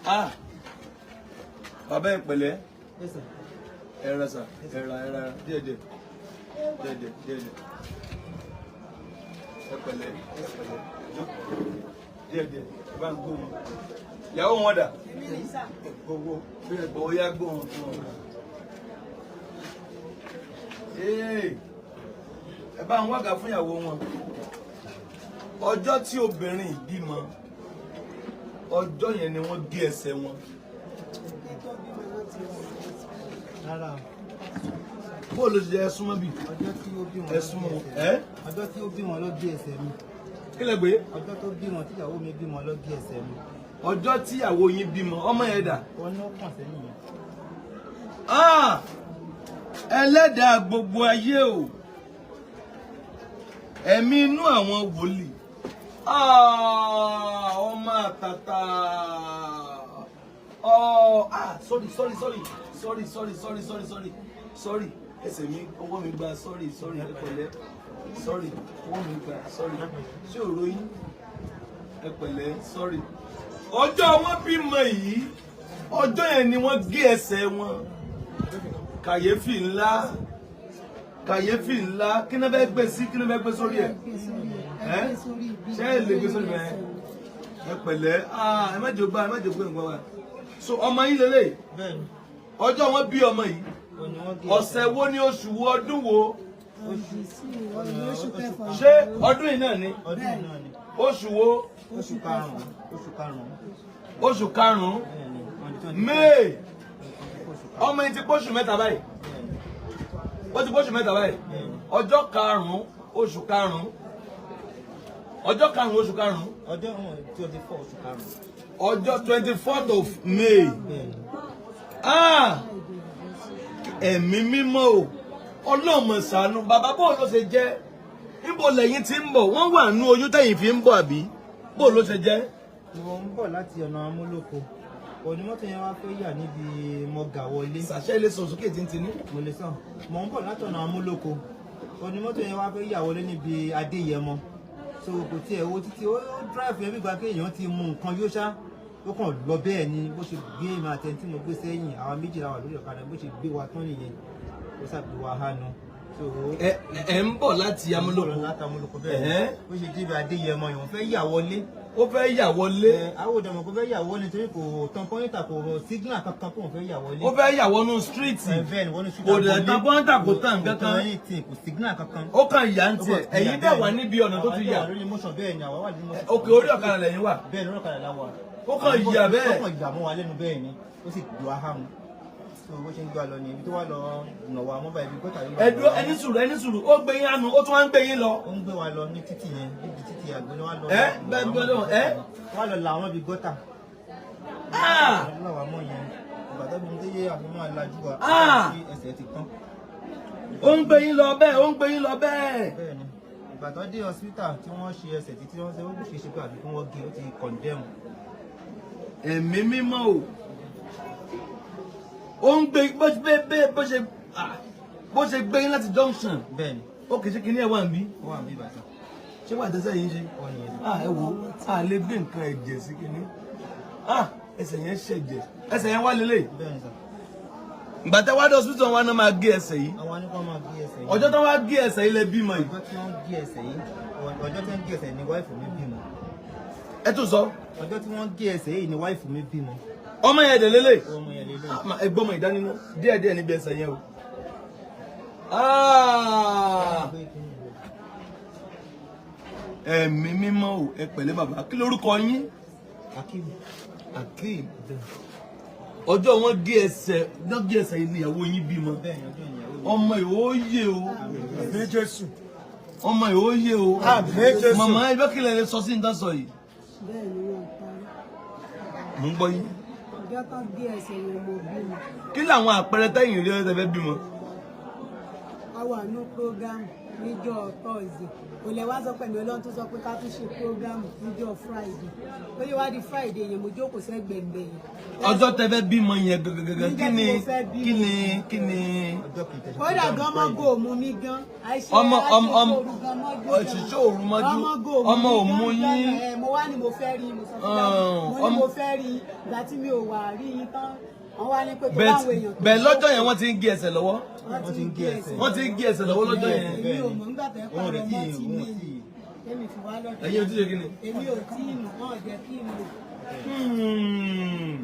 Ah, bàbá ẹ pẹ̀lẹ́. Ẹ̀rọ sà, ẹ̀rọ díẹ̀. Ẹ pẹ̀lẹ́. Díẹ̀. Bá ń gbóhùn. Ìyàwó wọn dà. Gbogbo bí ẹ̀gbọ́n ó yá gbóhùn fún ọ. Ẹ bá ń wága fún ìyàwó wọn. Ọjọ́ tí obìnrin bímọ, ọjọ́ yẹn ni wọ́n gé ẹsẹ̀ wọn. Bó ló ṣe ẹsùn mọ́ bí? Ọjọ́ tí ó bí wọn ẹsùn mọ́ ọjọ́ tí ó bí wọn ló gé ẹsẹ̀ mi. Kí lẹ gbé? Ọjọ́ tó bí wọn tíyàwó mi bímọ ló gé ẹsẹ̀ mi. Ọjọ́ tíyàwó yín bímọ, ọmọ yẹn dà? Wọ́n ní ó kàn sẹ́yìn yẹn. Ẹlẹ́dàá gbogbo ayé o, ẹ̀mí inú àwọn wòlíì. Ọmọ àtàtà. Sorry. Ẹsẹ̀ mi, ọwọ́ mi gba sorry ẹ pẹ̀lẹ́. Sorry, ọwọ́ mi gba sorry. Ṣé òró yín? Ẹ pẹ̀lẹ́, sorry. Ọjọ́ wọn bímọ yìí, ọjọ́ yẹn ni wọ́n gé ẹsẹ̀ wọn. Kàyéfì ńlá. Kí ni bẹ́ẹ̀ gbé sí? Kí ni bẹ́ẹ̀ gbé sórí ẹ̀? Ṣé ẹ lè gbé sórí ẹ̀? Ẹ pẹ̀lẹ́. Ẹ má jẹ́ gbá nǹkan wa. So ọmọ yín lélẹ̀. Ọjọ́ wọn bí ọmọ yìí. Ọ̀sẹ̀ wo ni oṣù wo ọdún wo? Ṣé ọdún yìí náà ni? Oṣù wo? Oṣù karùn-ún. May. Ọmọ yìí ti póṣù mẹ́ta báyìí. Ó ti póṣù mẹ́ta báyìí. Ọjọ́ karùn-ún oṣù karùn-ún. Ọjọ́ karùn-ún oṣù karùn-ún. Ọjọ́ 24 oṣù karùn-ún. Ọjọ́ 24th of May. Ẹ̀mí mímọ́ o. Ọlọ́mọ ṣàánú. Bàbá bó ló ṣe jẹ́? Níbo lẹ́yìn tí ń bọ̀? Wọ́n wà nú oyún tẹ̀yìn fi ń bọ̀ àbí? Bó ló ṣe jẹ́? Mo ń bọ̀ láti ọ̀nà Amúlòkó. Onímọ́tò yẹn wá fẹ́ yà níbi mọ́gà wọlé. Ṣàṣẹ ilé sọ sókè tí ní. Mo lè sàn. Mo ń bọ̀ láti ọ̀nà Amúlòkó. Onímọ́tò yẹn wá fẹ́ yà wọlé níbi Adéyẹmọ. So kò tiẹ̀ wo títí ó drive yẹn bí gba pé èèyàn ti mú nǹkan yóò ṣá. Ó kàn lọ bẹ́ẹ̀ ni bó ṣe gbé èmi àtẹni tí mo gbé sẹ́yìn àwa méjìlá wà lórí ọ̀kadà bó ṣe gbé wa tán nìyẹn. Ó ṣàgbé wa hánu. Ẹ ń bọ̀ láti Amúlòkó. Láti Amúlòkó bẹ́ẹ̀. Bó ṣe débi Adéyẹmọ yẹn wọ́n fẹ́ yà wọlé. Ó fẹ́ yà wọlé. Àwọn òdàmọ̀ kò fẹ́ yà wọlé nítorí kò tán pọ́ńtà kò sígínà kankan kò fẹ́ yà wọlé. Ó fẹ́ yà wọnú stíríìtì. Kò dẹ̀ tán pọ́ńtà kò tán kankan. Kò sígínà kankan. Ó kàn yà ń tiẹ̀. Ẹ̀yin dẹ̀ wà níbi ọ̀nà tó ti yà. Òkè orí ọ̀kadà lẹ́yìn wà. Bẹ́ẹ̀ ni orí ọ̀kadà la wà. Ó kàn yà bẹ́ẹ̀. Ó kàn yà mọ́ wa lẹ́nu bẹ́ẹ̀ ni ó sì lu ahámu. Bó ṣe ń gbà lọ ni ibi tó wà lọ nàwọ̀ àmọ́bà ibi gọ́tà yìí. Ẹ̀dùn ẹni sùúrù ó gbé yín àánú ó tún wá ń gbé yín lọ. Ó ń gbé wa lọ ní títì yẹn níbi títì àgbẹ̀ wa lọ. Bẹ́ẹ̀ gbọ́dọ̀ wọ́n lọ la àwọn ibi gọ́tà. Lọ́wọ́ àmọ́ yẹn ìgbà tó bí mo dé yé àfihàn alájú wa sí ẹsẹ̀ ti tán. Ó ń gbé yín lọ bẹ́ẹ̀. Bẹ́ẹ̀ni ìgbà tó dé hospital tí wọ́n ṣe ẹsẹ̀ títí wọ́n ṣe ó ṣe pé àbí kí wọ́n gé ó ti condemn. Ẹ̀mí mímọ́ o. Ó ń gbé bó ṣe gbé yín láti junction. Bẹ́ẹ̀ni. Ó kì í ṣe kí ní ẹ̀ wà ń bí. Ó wà ń bí bàtà. Ṣé wà tẹ́sẹ̀ yín ṣe? Ẹ wo lè gbé nǹkan ẹ̀jẹ̀ sí kíní. Ẹsẹ̀ yẹn ṣẹ̀jẹ̀. Ẹsẹ̀ yẹn wá lélẹ̀. Bẹ́ẹ̀ni sà. Ìgbà tẹ́ wá dé hospital wa náà máa gé ẹsẹ̀ yìí. Àwọn anìkan máa gé ẹsẹ̀ yìí. Ọjọ́ tó wá gé ẹsẹ̀ yìí lẹ bímọ yìí. Ọjọ́ tí wọ́n gé ẹsẹ̀ yìí ni wáìfù mi bímọ. Ẹ tún sọ. Ọjọ́ tí wọ́n gé ẹsẹ̀ yìí ni wáìfù mi bímọ. Ọmọ yẹn dẹ̀ lélẹ̀. Ọmọ yẹn lélẹ̀. Ẹgbọ́n mọ ìdánimọ̀ díẹ̀díẹ̀ níbi ẹsẹ̀ yẹn o. Ẹ̀mí mímọ́ o, ẹ pẹ̀lẹ́ bàbá. Kí lórúkọ yín? Akeem ọjọ́ wọn gé ẹsẹ̀ ìyàwó yín bímọ ọmọ ìwòye o ọmọ ìwòye o màmá ẹgbẹ́ kílẹ̀ lè sọ sí nǹkan sọ yìí. bẹ́ẹ̀ ni wọ́n parí. mo ń gbọ́ yín. ọjọ́ tó gé ẹsẹ̀ yẹn mo bímọ. kí làwọn àpẹẹrẹ tẹ́yìn rí ọ̀sẹ̀ fẹ́ bímọ. a wà ní prógámù níjọ́ tọ́sídẹ̀ẹ́ kò lè wá sọ pé mi Ọlọ́run tó sọ pé ká tún ṣe prógámù níjọ́ fúráìdè ó yẹ wá di fúráìdè yẹn mo jókòó sẹ́gbẹ̀gbẹ̀ yẹn. ọjọ́ tẹ́ fẹ́ bímọ yẹn gẹ́gẹ́gẹ́ kí ni. ó dà gan ọmọ gò mú mi gan. òṣìṣẹ́ òru mọ́jú ọmọ òmu yín. mo wá ní mo fẹ́ rí mo sọ fún mi mo ní mo fẹ́ rí ìgbà tí mi ò wà rí yín tán wọ́n wá ní pé kó láwọn èèyàn. bẹ́ẹ̀ lọ́jọ́ yẹn wọ́n ti ń gé ẹsẹ̀ lọ́wọ́. wọ́n ti ń gé ẹsẹ̀ lọ́wọ́ lọ́jọ́ yẹn. èmi ò mọ̀ nígbà tó ẹ pàrọ̀ mọ́ tí mi èmi fi wá lọ́dọ̀. ẹ̀yin ò tí ì ṣe kí ni. èmi ò tí ì mọ̀ náà jẹ́ kí n mọ̀.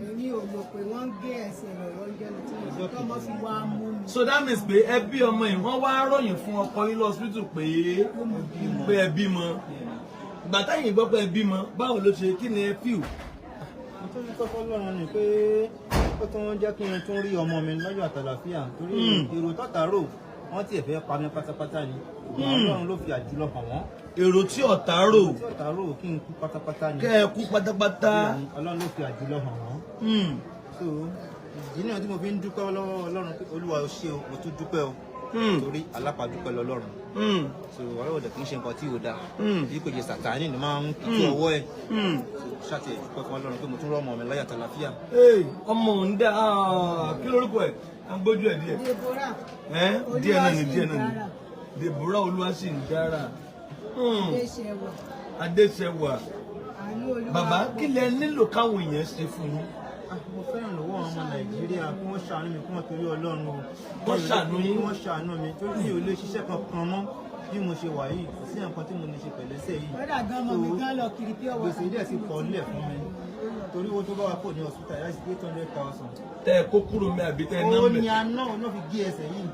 èmi ò mọ̀ pé wọ́n ń gé ẹsẹ̀ lọ́wọ́ jẹ́ mi tí mo sọ pé ọmọ fi wá mú mi. so that means pé ẹbí ọmọ yìí wọ́n wá ròyìn fún ọkọ yín lọ hospital pé ẹ bímọ ìgbà táyìn gbọ́ pé ẹ bímọ báwo ló ṣe kí ni ẹ fíw. mo tún ní kọ́kọ́ lọ́rùn ni pé ó tún jẹ́ kí n tún rí ọmọ mi lọ́jọ́ àtàlàfíà torí èrò tọ́tàrò wọ́n tiẹ̀ fẹ́ pa mí pátápátá ni Ọlọ́run ló fi àjùlọ hàn wọ́n. èrò tí ọ̀tá rò kí n kú pátápátá ni. kẹ́ ẹ kú pátápátá. Ọlọ́run ló fi àjùlọ hàn wọ́n. so ìdí náà tí mo fi ń dúpẹ́ lọ́wọ́ Ọlọ́run pé Olúwa ó ṣe o mo tún dúpẹ́ o torí alápàdúpẹ́ lọ́lọ́run. so Ọlọ́run dẹ̀ kì í ṣe nǹkan tí ò dáa bí kò jẹ́ Sàtánì ni máa ń kí ọwọ́ ẹ̀ ṣáàtì ẹ̀ dúpẹ́ fún Ọlọ́run pé mo tún rọ́ ọmọ mi láyà àtàlàfíà. ọmọ ń dá kí lórúkọ ẹ̀ à ń gbójú ẹ̀ díẹ̀. díẹ̀ náà ni Deborah Olúwaṣì ń dára. Adéṣẹwà. Bàbá kí lẹ nílò káwọn èèyàn ṣe fún yín. Mo fẹ́ràn lọ́wọ́ ọmọ Nàìjíríà kí wọ́n ṣàánú mi kí wọ́n torí Ọlọ́run o. Wọ́n ṣàánú yín. Wọ́n ṣàánú mi torí mi ò lè ṣiṣẹ́ kankan mọ́ bí mo ṣe wà yìí kò sí nǹkan tí mo lè ṣe pẹ̀lẹ́sẹ̀ yìí. Bọ́dà gan ọmọ mi gan lọ kiri pé ọwọ́. Gbèsè díẹ̀ sì pọ̀ nílẹ̀ fún mi torí owó tó bá wà pọ̀ ní hospital láti 800,000. Tẹ́ ẹ kó kúrò mi àbí tẹ́ ẹ ná mẹ́. Ó ní aná òun fi gé ẹsẹ̀ yìí.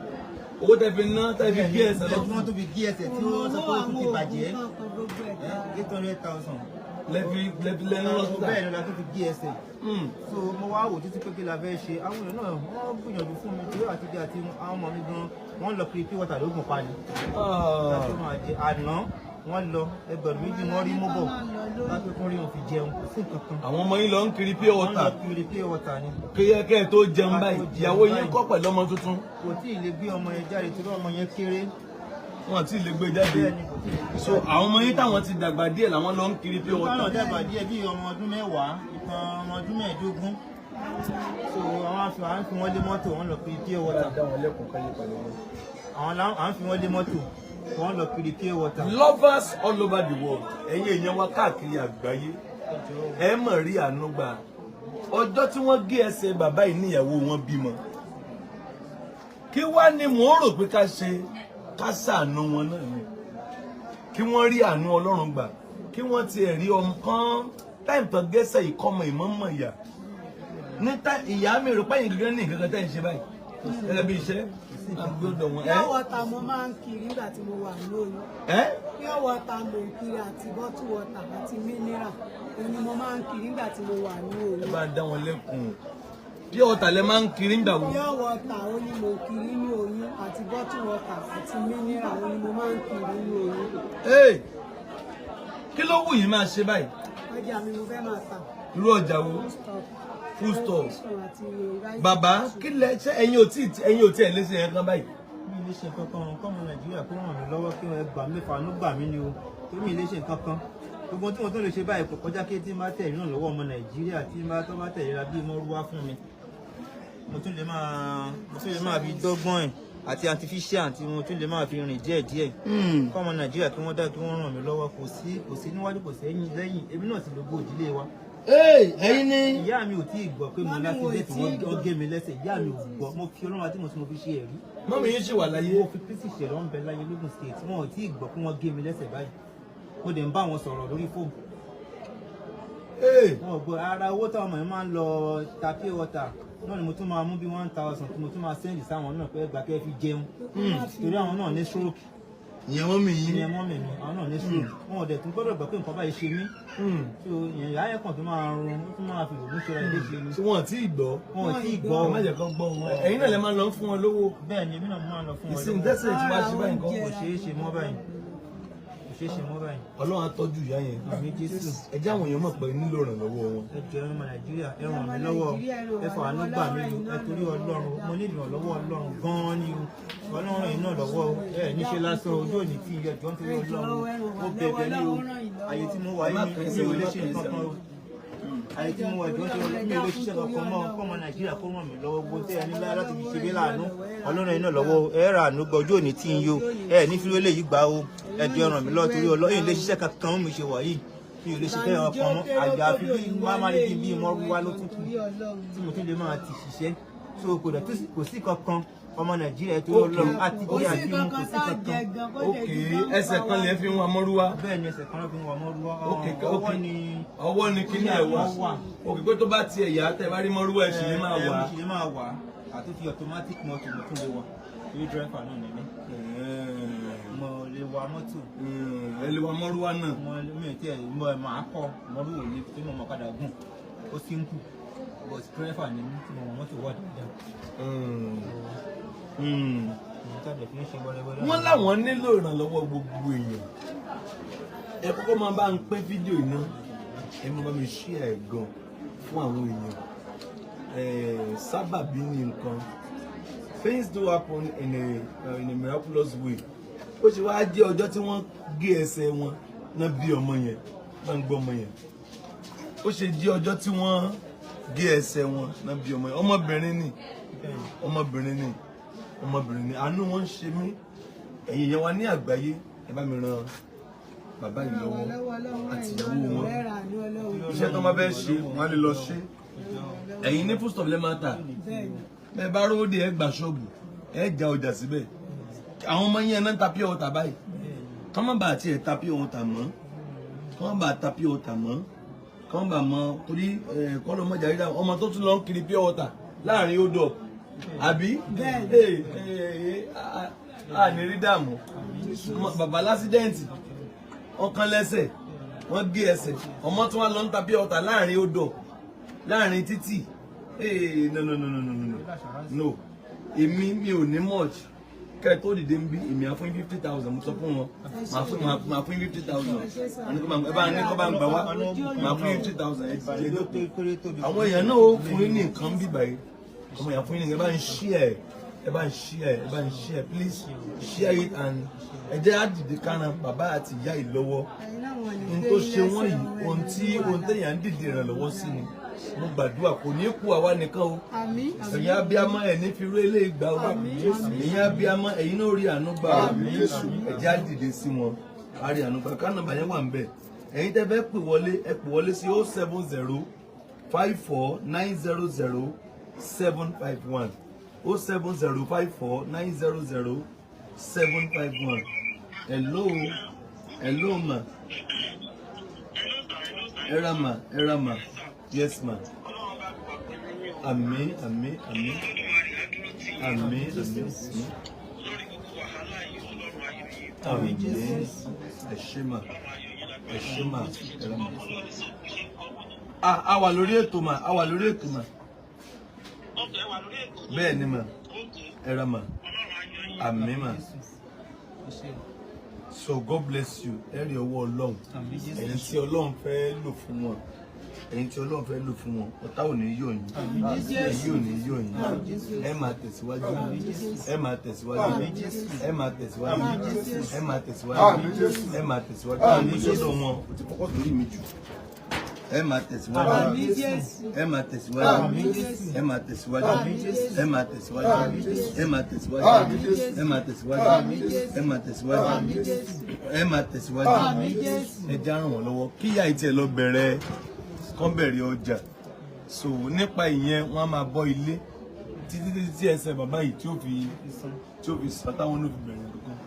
Owó tẹ́ fi ná tẹ́ fi gé ẹsẹ̀ lọ́tún. Wọ́n tó fi gé ẹsẹ̀ tí wọ́n sọ pé ó ti bàjẹ́ 800,000. lẹ́nu lọ́sítà. bẹ́ẹ̀ ni la tó fi gé ẹsẹ̀. so mo wá wò títí pé kí la fẹ́ ṣe àwọn èèyàn náà wọ́n gbìyànjú fún mi torí àti àti àwọn ọmọ mi gan wọ́n lọ kiri pé wọ́tà lóògùn pani. láti máa jẹ àná wọ́n lọ ẹgbẹ̀rún méjì wọ́n rí mọ́bọ̀ láti kún rí wọn fi jẹun kò sí nǹkan kan. àwọn ọmọ yín lọ ń kiri pure water. wọ́n lọ kiri pure water ni. kéyẹ́kẹ́ tó jẹun báyìí ìyàwó yín kọ́ pẹ̀lú ọmọ tuntun. kò tí ì lè gbé ọmọ yẹn jáde torí ọmọ yẹn kéré. wọn àti lè gbé jáde. so àwọn ọmọ yín táwọn ti dàgbà díẹ̀ làwọn lọ ń kiri pure water. ìtàn dàgbà díẹ̀ bíi ọmọ ọdún 10 ìtàn ọmọ ọdún 15. so àwọn àfi wọn lé mọ́tò wọn lọ kiri pure water. àwọn àfi wọn lé mọ́tò wọn lọ kiri pure water. lovers all over the world ẹ̀yin èèyàn wa káàkiri àgbáyé ẹ mọ̀ rí àánú gbà ọjọ́ tí wọ́n gé ẹsẹ̀ bàbá yìí níyàwó wọn bímọ kí wá ni mò ń rò pé ká ṣe ká ṣàánú wọn náà ni kí wọ́n rí àánú Ọlọ́run gbà kí wọ́n tiẹ̀ rí ọmọ kan táìm tó gẹ́sẹ̀ ìkọ́mọ ìmọ̀ọ́mọ̀ ìyá ní ìyá mi rò pẹ́yìn gẹ́gẹ́ ní nǹkan kan tẹ́ ń ṣe báyìí gẹ́gẹ́ bí iṣẹ́ àgbọ̀dọ̀ wọn. pure water mo máa ń kiri nígbà tí mo wà lóyún. pure water mo ń kiri àti bottle water àti mineral òun ni mo máa ń kiri nígbà tí mo wà lóyún. ẹ bá dá wọn lẹ́kùn pure water lẹ máa ń kiri nígbà wo. pure water òun ni mo kiri ní oyún àti bottle water àti mineral òun ni mo máa ń kiri ní oyún. kí ló wù yín máa ṣe báyìí. ọjà mi mo fẹ́ máa tà. irú ọjà wo. food store. bàbá kí lẹ ṣe ẹ̀yin ò tí ẹ léṣe yẹn kan báyìí. mi ì lè ṣe kankan kọ́mọ Nàìjíríà kó ràn mí lọ́wọ́ kí wọ́n gbà mí fanú gbà mí ni o torí mi ì lè ṣe kankan gbogbo tí mo tó lè ṣe báyìí kò kọjá kí tí n bá tẹ̀ ìrànlọ́wọ́ ọmọ Nàìjíríà tí n bá tó bá tẹ̀ ìra bí mo rú wá fún mi mo tún lè máa fi dọ́gbọ́n ẹ̀ àti artificial tí mo tún lè máa fi rìn díẹ̀díẹ̀ kọ́mọ Nàìjíríà kí wọ́n dá kí wọ́n ràn mí lọ́wọ́ kò sí níwájú kò sí lẹ́yìn èmi náà sì lógo ìdílé wa. ẹ̀yin ni. ìyá mi ò tí ì gbọ́ pé mo láti dé tí wọ́n gé mi lẹ́sẹ̀ ìyá mi ò gbọ́ mo fi Ọlọ́run àti mo fi ṣe ẹ̀rí. mọ́mí yín ṣì wà láyé. mo fi kristi ṣẹ̀rọ ń bẹ láyé lógún state wọn ò tí ì gbọ́ pé wọ́n gé mi lẹ́sẹ̀ báyìí mo dẹ̀ ń bá wọn sọ̀rọ̀ lórí fóònù. wọn ò gbọ́ ara owó táwọn ọmọ yẹn máa ń lọ ta pure water náà ni mo tún máa mú bí 1,000 tí mo tún máa sẹ́ndì sáwọn náà pé ẹgbàá kẹ́ fi jẹun torí àwọn náà ní stroke ìyẹn wọ́n mi yín. ìyẹn mọ́ mi ni àwọn náà ní sùn wọn ò dẹ̀ tún gbọ́dọ̀ gbọ́ pé nǹkan báyìí ṣe mí so ìyẹn ìyá yẹn kàn tó máa rún ó tún máa fi òògùn ṣe ra ilé ṣe ni. tí wọ́n ti gbọ́. wọn ò tí ì gbọ́ má jẹ́ kán gbọ́ wọn. ẹ̀yin náà lè máa lọ fún wọn lówó. bẹ́ẹ̀ ni èmi náà máa lọ fún wọn ìsìn tẹ́sẹ̀ tí wàá ṣe báyìí nǹkan kò ṣeé ṣe mọ́ báyìí kò ṣeé ṣe mọ́ báyìí. Ọlọ́run á tọ́jú ìyá yẹn. àmì Jésù. ẹ jẹ́ àwọn èèyàn mọ̀ pé nílò ìrànlọ́wọ́ wọn. ẹ jọ̀ọ́ ọmọ Nàìjíríà ẹ ràn mí lọ́wọ́ ẹ fà wá nígbà mí ẹ torí Ọlọ́run mo ní ìrànlọ́wọ́ Ọlọ́run gan-an ni o Ọlọ́run yìí náà lọ́wọ́ ẹ níṣẹ́ lásán ojú òní tí ìyẹn jọ ń torí Ọlọ́run ó bẹ̀bẹ̀ ní o àyè tí mo wà yìí mi ò lè ṣe nǹkan kan o àyè tí mo wà jọ ń torí mi ò lè ṣiṣẹ́ kankan mọ́ ọmọ Nàìjíríà kó ràn mí lọ́wọ́ gbogbo tẹ́ ẹ ní láti fi ṣe bí láàánú Ọlọ́run yìí náà lọ́wọ́ ẹ rà àánú gbọ́ ojú òní tí ń yó ẹ ní fi lè yí gbà o ẹ jọ̀ọ́ ràn mí lọ́wọ́ torí Ọlọ́run lè ṣiṣẹ́ kankan mi ṣe wà yìí mi ò lè ṣe fẹ́ràn ọkàn mọ́ àjà àfi bí máa rí bí mo wá ló tuntun tí mo tún lè máa ti ṣiṣẹ́ so kò sí kankan ọmọ Nàìjíríà tó Ọlọ́run àti bí àti mú kò sí kankan. ok ẹsẹ̀ kan lè fi ń wa mọ́rúwá. bẹ́ẹ̀ ni ẹsẹ̀ kan ló fi ń wa mọ́rúwá. ọwọ́ ni kíní ẹ̀ wà. òkè pé tó bá tiẹ̀ yá tẹ́ bá rí mọ́rúwá ẹ̀ sì lè máa wà. ẹ̀ sì lè máa wà àti fi automatic mọ́tò mo tún lè wà torí driver náà nílé. mo lè wa mọ́tò. ẹ lè wa mọ́rúwá náà. mi ò tiẹ̀ mo máa kọ́ mọ́rúwá ní tí mo mọ̀ padà gùn ó simple but driver ni tí mo mọ̀ mọ́tò wà dáadáa. wọ́n láwọn nílò ìrànlọ́wọ́ gbogbo èèyàn ẹ kọ́kọ́ máa bá ń pín fídíò iná ẹ máa bá mi share ẹ̀ gan fún àwọn èèyàn sábàbí ní nǹkan things do happen in a miraculous way ó ṣe wá jẹ́ ọjọ́ tí wọ́n gé ẹsẹ̀ wọn náà bí ọmọ yẹn náà ń gbọ́ ọmọ yẹn ó ṣe jẹ́ ọjọ́ tí wọ́n gé ẹsẹ̀ wọn náà bí ọmọ yẹn ọmọbìnrin ni àánú wọn ń ṣe mí ẹ̀yin yẹn wá ní àgbáyé ẹ bá mi ràn bàbá yìí lọ́wọ́ àti ìyàwó wọn iṣẹ́ tó máa fẹ́ ṣe wọ́n á lè lọ ṣe ẹ̀yin ní food stuff lẹ́ máa tà bẹ́ẹ̀ bá rówó dé ẹ gbà ṣọ́ọ̀bù ẹ já ọjà síbẹ̀ àwọn ọmọ yẹn náà ń ta pure water báyìí kọ́ má bàa tiẹ̀ ta pure water mọ́ kọ́ má bàa mọ́ torí kọ́lọ́ mọ́jà rí dáa ọmọ tó tún lọ ń kiri pure water láàrin odò àbí ní rí dààmú bàbá lásídẹ́ǹtì ọkàn lẹ́sẹ̀ wọ́n gé ẹsẹ̀ ọmọ tí wọ́n lọ ń ta pure water láàrin odò láàrin títì no èmi mi ò ní much kẹ́ ẹ tó dìde ń bí èmi á fún 50,000 mo sọ fún wọn máa fún 50,000 ẹ bá ní kọ́ bá ń gbà wá máa fún 50,000 ẹ ti lé lóko àwọn èèyàn náà ó fún yín ní nǹkan bíbá yìí ọmọ èèyàn fún yín ní ẹ bá ń share please share it and ẹ jẹ́ á dìde kára bàbá àti ìyá yìí lọ́wọ́ ohun tó ṣe wọ́n yìí ohun téèyàn ń dìde ìrànlọ́wọ́ sí ni mo gbàdúrà kò ní kú àwa nìkan o ẹ̀yin abiyamọ ẹ̀ ní fi rú eléyìí gbà o ẹ̀yin abiyamọ ẹ̀yin náà rí àánú gbà o ẹ̀jẹ̀ á dìde sí wọn á rí àánú gbà ká nọ́mbà yẹn wà ń bẹ̀ ẹ̀yin tẹ́ fẹ́ pè wọlé sí 070 54 900 751 070 54 900 751 hello ma era ma yes ma àmín ẹ ṣé ma era ma a wà lórí ètò ma bẹ́ẹ̀ ni ma era ma àmín ma so God bless you ẹ rí ọwọ́ Ọlọ́run ẹ̀yin tí Ọlọ́run fẹ́ lò fún wọn ọ̀tá ò ní yọ̀ yín èyí ò ní yọ̀ yín ẹ máa tẹ̀síwájú ìṣòro wọn ò ti kọ́kọ́ torí mi jù ẹ máa tẹ̀síwájú ẹ já ràn wọ́n lọ́wọ́ kí ìyá ìtì ẹ lọ bẹ̀rẹ̀ kán bẹ̀rẹ̀ ọjà so nípa ìyẹn wọ́n á máa bọ́ ilé títí tí ẹsẹ̀ bàbá yìí tí ó fi sọ táwọn ló fi bẹ̀rẹ̀ nǹkan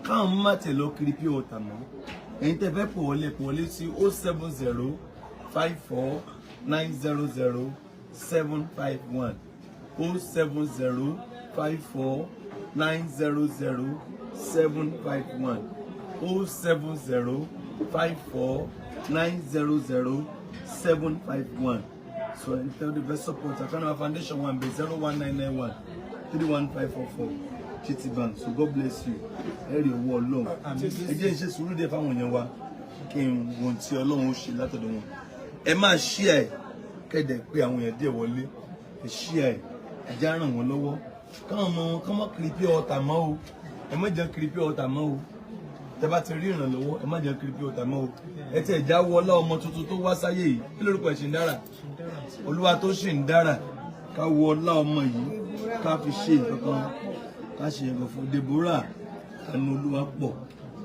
káwọn má tẹ̀ lọ kiri pure water mọ́ ẹ̀yin tẹ́ fẹ́ pò wọlé sí 070 54 900 751 070 54 900 751 070 54 900 751. So until the best support, I can have foundation one be 01991 31544 GT Bank. So God bless you. Eri owo Ọlọ́run. Ẹ jẹ́ n ṣe sùúrù dé fáwọn èèyàn wa kí n wọ́n tí Ọlọ́run ó ṣe látọ̀dọ̀ wọn. Ẹ máa share kẹ́dẹ̀ pé àwọn èèyàn díẹ̀ wọlé. Ẹ share ẹ já ràn wọ́n lọ́wọ́. Káwọn ọmọ wọn kán mọ́ kiri pé ọ̀tà mọ́ o. Ẹ má jẹ́ kiri pé ọ̀tà mọ́ o. Tẹ́ bá ti rí ìrànlọ́wọ́ ẹ má jẹ́ kiri pé ọ̀tà mọ́ o. Ẹ tẹ̀ já wọlá ọmọ tuntun tó wá sáyé yìí. Kí lórúkọ ẹ̀ ṣì ń dára? Olúwa tó ṣì ń dára. Ká wọlá ọmọ yìí ká fi ṣe nǹkan kan. Ká ṣe nǹkan fún Deborah ẹnu Olúwa pọ̀.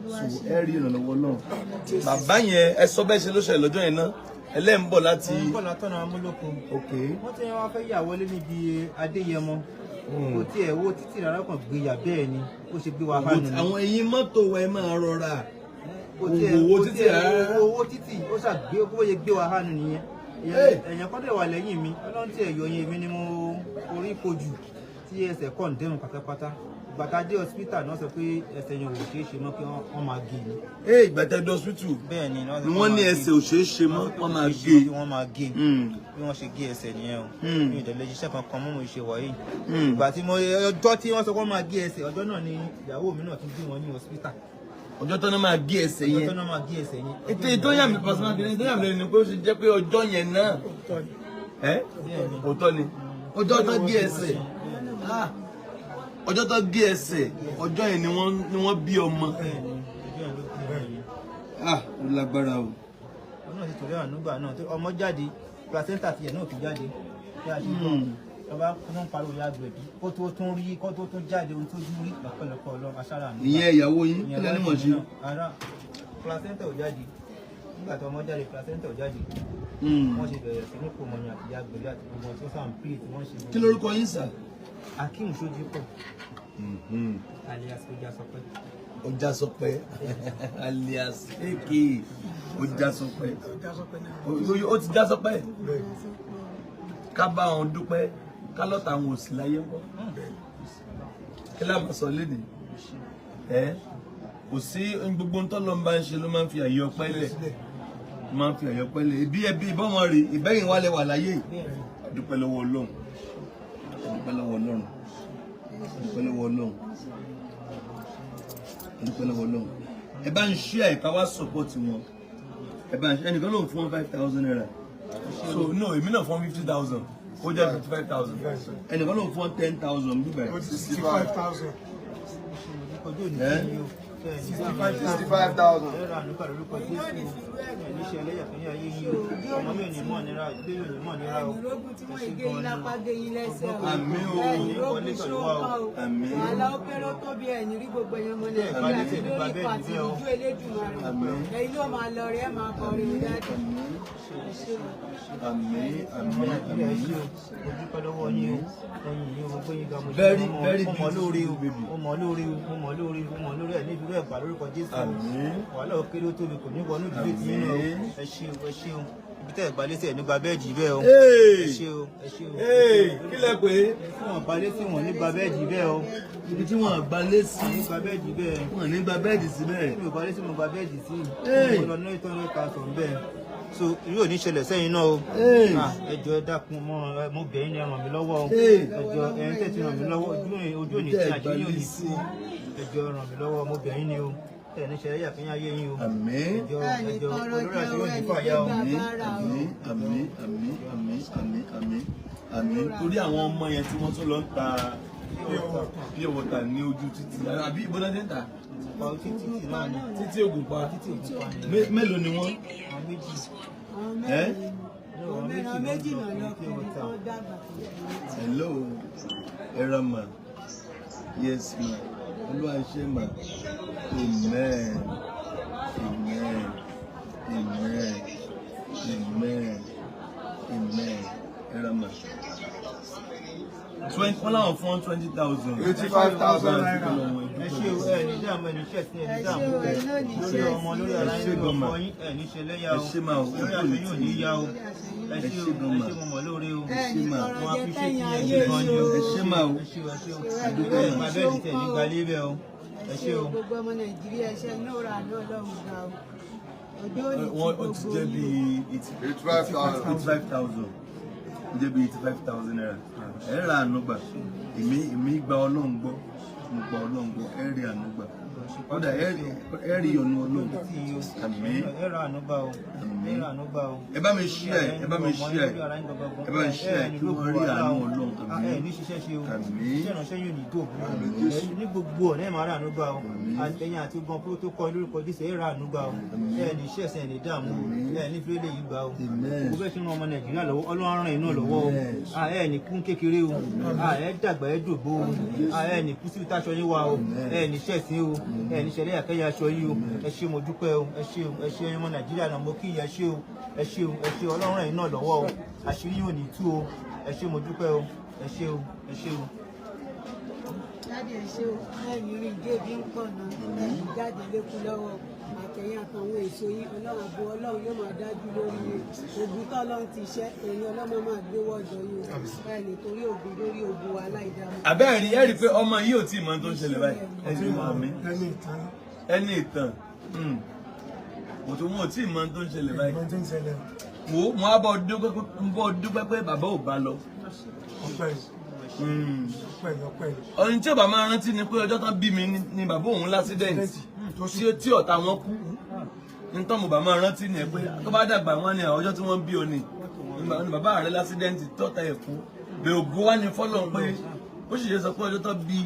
So ẹ rí ìrànlọ́wọ́ náà. Bàbá yẹn ẹ sọ bẹ́ẹ̀ ṣe ló ṣẹlẹ̀ lọ́jọ́ yẹn náà. Ẹlẹ́yìn ń bọ̀ láti. Wọ́n ń bọ̀ látọ̀nà amúlòkó. Wọ́n ti wá fẹ́ yà wọlé níbi Adéyẹmọ. Kò tiẹ̀ wo títì rárá kan gbéyà bẹ́ẹ̀ ni ó ṣe gbé wa hánu. Àwọn ẹ̀yin mọ́tò wa ẹ máa rọra. Owó títì ó ṣàgbé owó yẹ gbé wa hánu nìyẹn. Èèyàn kan dẹ̀ wà lẹ́yìn mi Ọlọ́run tí ẹ̀ yọ yẹn mi ni mo orí kojú tí ẹsẹ̀ kọ̀ ń dẹ́rùn pátápátá. Ìgbàtà dé hospital náà sọ pé ẹsẹ̀ yẹn ò ṣeé ṣe mọ́ kí wọ́n máa gé ni. Ìgbàtà dé hospital. Bẹ́ẹ̀ ni wọ́n ní ẹsẹ̀ ò ṣeé ṣe mọ́ wọ́n máa gé. Wọ́n máa gé bí wọ́n ṣe gé ẹsẹ̀ nìyẹn o. Mi ò tẹ̀lé iṣẹ́ kankan mọ́ mo ṣe wọ̀nyí. Ìgbà tí ọjọ́ tí wọ́n sọ pé wọ́n máa gé ẹsẹ̀ ọjọ́ náà ni ìyàwó mi náà tún bí wọn ní hospital. Ọjọ́ tó náà máa gé ẹsẹ̀ yẹn. Ọjọ́ tó náà máa gé ẹsẹ̀ yẹn. Ètò ìtọ́yà mi pàṣẹ tó yà mí lẹ́nu ni pé ó ṣe jẹ́ pé ọjọ́ yẹn náà. Òótọ́ ni. Ọjọ́ tó gé ẹsẹ̀. Ọjọ́ tó gé ẹsẹ̀ ọjọ́ yẹn ni wọ́n bí ọmọ. Ó lágbára o. Ọ̀nà ti torí ànúgbà náà ọmọ jáde placenta tiẹ̀ náà fi jáde. Bí a ṣe gbọ́ ọba tó ń pariwo ya gbẹ̀bí kó tó tún rí kó tó tún jáde ohun tó dún rí lọ́pọ̀lọpọ̀ lọ aṣára mi. Ìyẹn ìyàwó yín kí lẹ́nu mọ̀ sí. Ara placenta ò jáde nígbà tí ọmọ jáde placenta ò jáde. Wọ́n ṣe bẹ̀rẹ̀ sí ní kò mọ̀nyàn àti ya gbẹ̀bí àti gbogbo ọ̀sán sáà ń pè tí wọ́n ṣe. Kí lórúkọ yín sà? Akeem Sojipo alias Ojasọpẹ́. Ojasọpẹ́ alias aka Ojasọpẹ́. Ó ti Jasọpẹ́. Ká bá wọn dúpẹ́ ká lọ́ta àwọn òsì láyé ńkọ́. Kí lábàá sọ léde? Kò sí gbogbo ntọ́ ló ń bá ń ṣe ló máa ń fi àyè ọpẹ́ lẹ̀. Máa ń fi àyè ọpẹ́ lẹ̀. Ẹbí ìbọn rè ìbẹ́yìn wálé wà láyé. Dúpẹ́ lọ́wọ́ Ọlọ́run. Dúpẹ́ lọ́wọ́ Ọlọ́run. Dúpẹ́ lọ́wọ́ Ọlọ́run. Dúpẹ́ lọ́wọ́ Ọlọ́run. Ẹ bá ń ṣí àìká wá support wọn. Ẹ bá ń ṣe ẹnìkan ló ń fún 5,000 naira. So no, èmi náà fún 50,000. Ó jẹ́ 55,000. Ẹnìkan ló ń fún 10,000 bíbẹ̀. 65,000. 65,000. Ẹ̀rọ ànúkà lórúkọ Jésù. Ẹ̀níṣẹ́ ẹlẹ́yàfẹ́yà ayé yìí o. Ọmọ yóò ní mọ̀ nira, ilé yóò ní mọ̀ nira o. Ìrógùn tí wọ́n gé yín lápá gé yín lẹ́sẹ̀ o. Àmín o. Ìrógùn ṣókàn o. Àmín. Àlà ó kéré ó tóbi ẹ̀yìn rí gbogbo ẹ̀yàn ọmọ Nàìjíríà tí lórí pàtì ìjú Elédùmarè. Ẹ̀yin ló máa lọ rẹ̀ máa kọrin dájú. Àmín. Ojúpẹ́ lọ́wọ́ yín o. Ẹ̀yin yín o gbé yín ga mo Very mọ̀ lórí o. baby. Mo mọ̀ lórí o. Mo mọ̀ lórí o. Mo mọ̀ lórí ẹ̀ níbi rẹ̀ gbà lórúkọ Jésù. Àmín. Wàhálà ó kéré ó tóbi kò ní wọnú ìdílé tí yín náà o. Ẹ ṣé o, ẹ ṣé o. Ibi tẹ́ ẹ̀ gbalé sí ẹ̀ nígbà bẹ́ẹ̀dì bẹ́ẹ̀ o. Ẹ ṣé o, ẹ ṣé o. Kí lẹ pé? Tí wọ́n gbalé sí wọn nígbà bẹ́ẹ̀dì bẹ́ẹ̀ o. Ibi tí wọ́n gbalé sí. Nígbà bẹ́ẹ̀dì bẹ́ẹ̀. Wọ́n ní gba bẹ́ẹ̀dì síbẹ̀. Mi ò gbalé sí mo gba bẹ́ẹ̀dì sí. Mo lọ náà ìtọ́jú ìkàsọ̀ ń bẹ́ẹ̀. So yóò ní ṣẹlẹ̀ sẹ́yìn náà o. Ẹ jọ̀ọ́ ẹ dákun mo bẹ̀ yín ni ẹ ràn mí lọ́wọ́ o. Ẹ jọ̀ọ́ ẹ̀yin tẹ́ ti ràn mí lọ́wọ́ ojú òní tí àjẹ́ yóò ní sí. Ẹ jọ̀ọ́ ràn mí lọ́wọ́ mo bẹ̀ yín ni o. Ẹ ní ṣẹlẹ̀ yàfẹ́yìn ayé yín o. Àmín. Ẹ jọ̀ọ́ olórí àti yóò ní fàyà o. Àmín. Torí àwọn ọmọ yẹn tí wọ́n tún lọ ń ta pure water ní ojú títì àbí ìbọn náà ti ń tà. Títí Ògùnpa. Mélòó ni wọ́n? Ọmọ méjì náà lọ kí wọ́n dàgbà. Hello, Erama. Yes, ma. Olúwa ṣe ma. Amen. Amen. Amen. Amen. Amen. Erama. 20,000 fún 20,000. 85,000 naira. Ẹ ṣé o, ẹ ní dààmú ẹni iṣẹ́ sí ẹni dààmú lórí ọmọ lórí aláìní ọmọ yín ẹ ní ṣe lẹ́yà o lórí àṣẹ yóò ní yá o ẹ ṣé o ẹ ṣé mo mọ̀ lóore o wọn appreciate yín ẹ ṣé gan ni o Ẹ ṣé ma o. ẹ ṣé o àdúgbò ẹ máa bẹ́ẹ̀ ní tẹ̀ ní gbalé bẹ́ẹ̀ o ẹ ṣé o gbogbo ọmọ Nàìjíríà ẹ ṣé inú ra àná Ọlọ́run ga o ọjọ́ òní tí wọ́n ti jẹ́ bí 85,000 jẹ́ bí 85,000 naira ẹ ra àánú gbà èmi gba Ọlọ́run gbọ́ mo gba Ọlọ́run gbọ́ ẹ rí àánú gbà kódà ẹ rí ọ̀nà Ọlọ́run àmín ẹ bá mi share ẹ bá mi share kí wọ́n rí àánú Ọlọ́run àmín ní ṣiṣẹ́ ṣe o iṣẹ́ ìránṣẹ́ yóò ní dò ní gbogbo ọ̀nà ẹ̀ máa rà àánú gbà o àtẹ̀yìn àti gan protocol lórúkọ díṣẹ́ ẹ̀ rà àánú gbà o ẹ̀ ní iṣẹ́ ẹ̀sìn ẹ̀ ní dààmú ẹ̀ ní fílẹ̀ yìí gbà o gbogbo bẹ́ẹ̀ ṣe ń ran ọmọ Nàìjíríà lọ́wọ́ Ọlọ́run ràn iná lọ́wọ́ o ẹ̀ ní kún kékeré o ẹ̀ dàgbà ẹ̀ dògbò o ẹ̀ ní kú sí ìtaṣọ yín wa o ẹ̀ ní ṣẹ̀sìn o ẹ̀ ní ṣẹlẹ̀ àkẹ́yà aṣọ yìí o ẹ ṣé mo dúpẹ́ o ẹ ṣé o ẹ ṣé ọmọ Nàìjíríà náà mo kí ẹ ṣé o ẹ ṣé o ẹ ṣé Ọlọ́run ràn iná lọ́wọ́ o àṣírí yóò ní tú o ẹ ṣé mo dúpẹ́ o ẹ ṣé o ẹ ṣé o. jáde ẹ ṣé o ẹ̀yìn rí débi ń pọ̀ náà ẹ̀yìn jáde lékú lọ́wọ́ àtẹ̀yìn àtàwọn èso yìí Ọlọ́run àbò Ọlọ́run yóò máa dájú lórí ogun tó Ọlọ́run ti ṣẹ́ èyí Ọlọ́run máa gbé wọ́jọ́ yìí o báyìí nítorí ogun lórí ogun aláìdáàmú. àbẹ́ẹ̀rí ẹ rí i pé ọmọ yìí ò tí ì mọ tó ń ṣẹlẹ̀ báyìí ẹ ti mọ mi ẹni ìtàn kò tó wọn ò tí ì mọ tó ń ṣẹlẹ̀ báyìí wo mo á bọ̀ dúpẹ́ pé bàbá ò bá lọ. ọ̀rìn tí ò bá máa rántí ni pé ọjọ́ tán bí mi ni bàbá òun lásídẹ̀ǹtì tí ọ̀tá wọn kú nítorí mo bá máa rántí ni ẹ pé tó bá dàgbà wọn ni ọjọ́ tí wọ́n bí ọ ni bàbá rẹ lásídẹ̀ǹtì tọ́ta ẹ̀ kú bẹ́ẹ̀ ògo wá ní fọ́lọ́ pé ó sì ṣe sọ pé ọjọ́ tán bí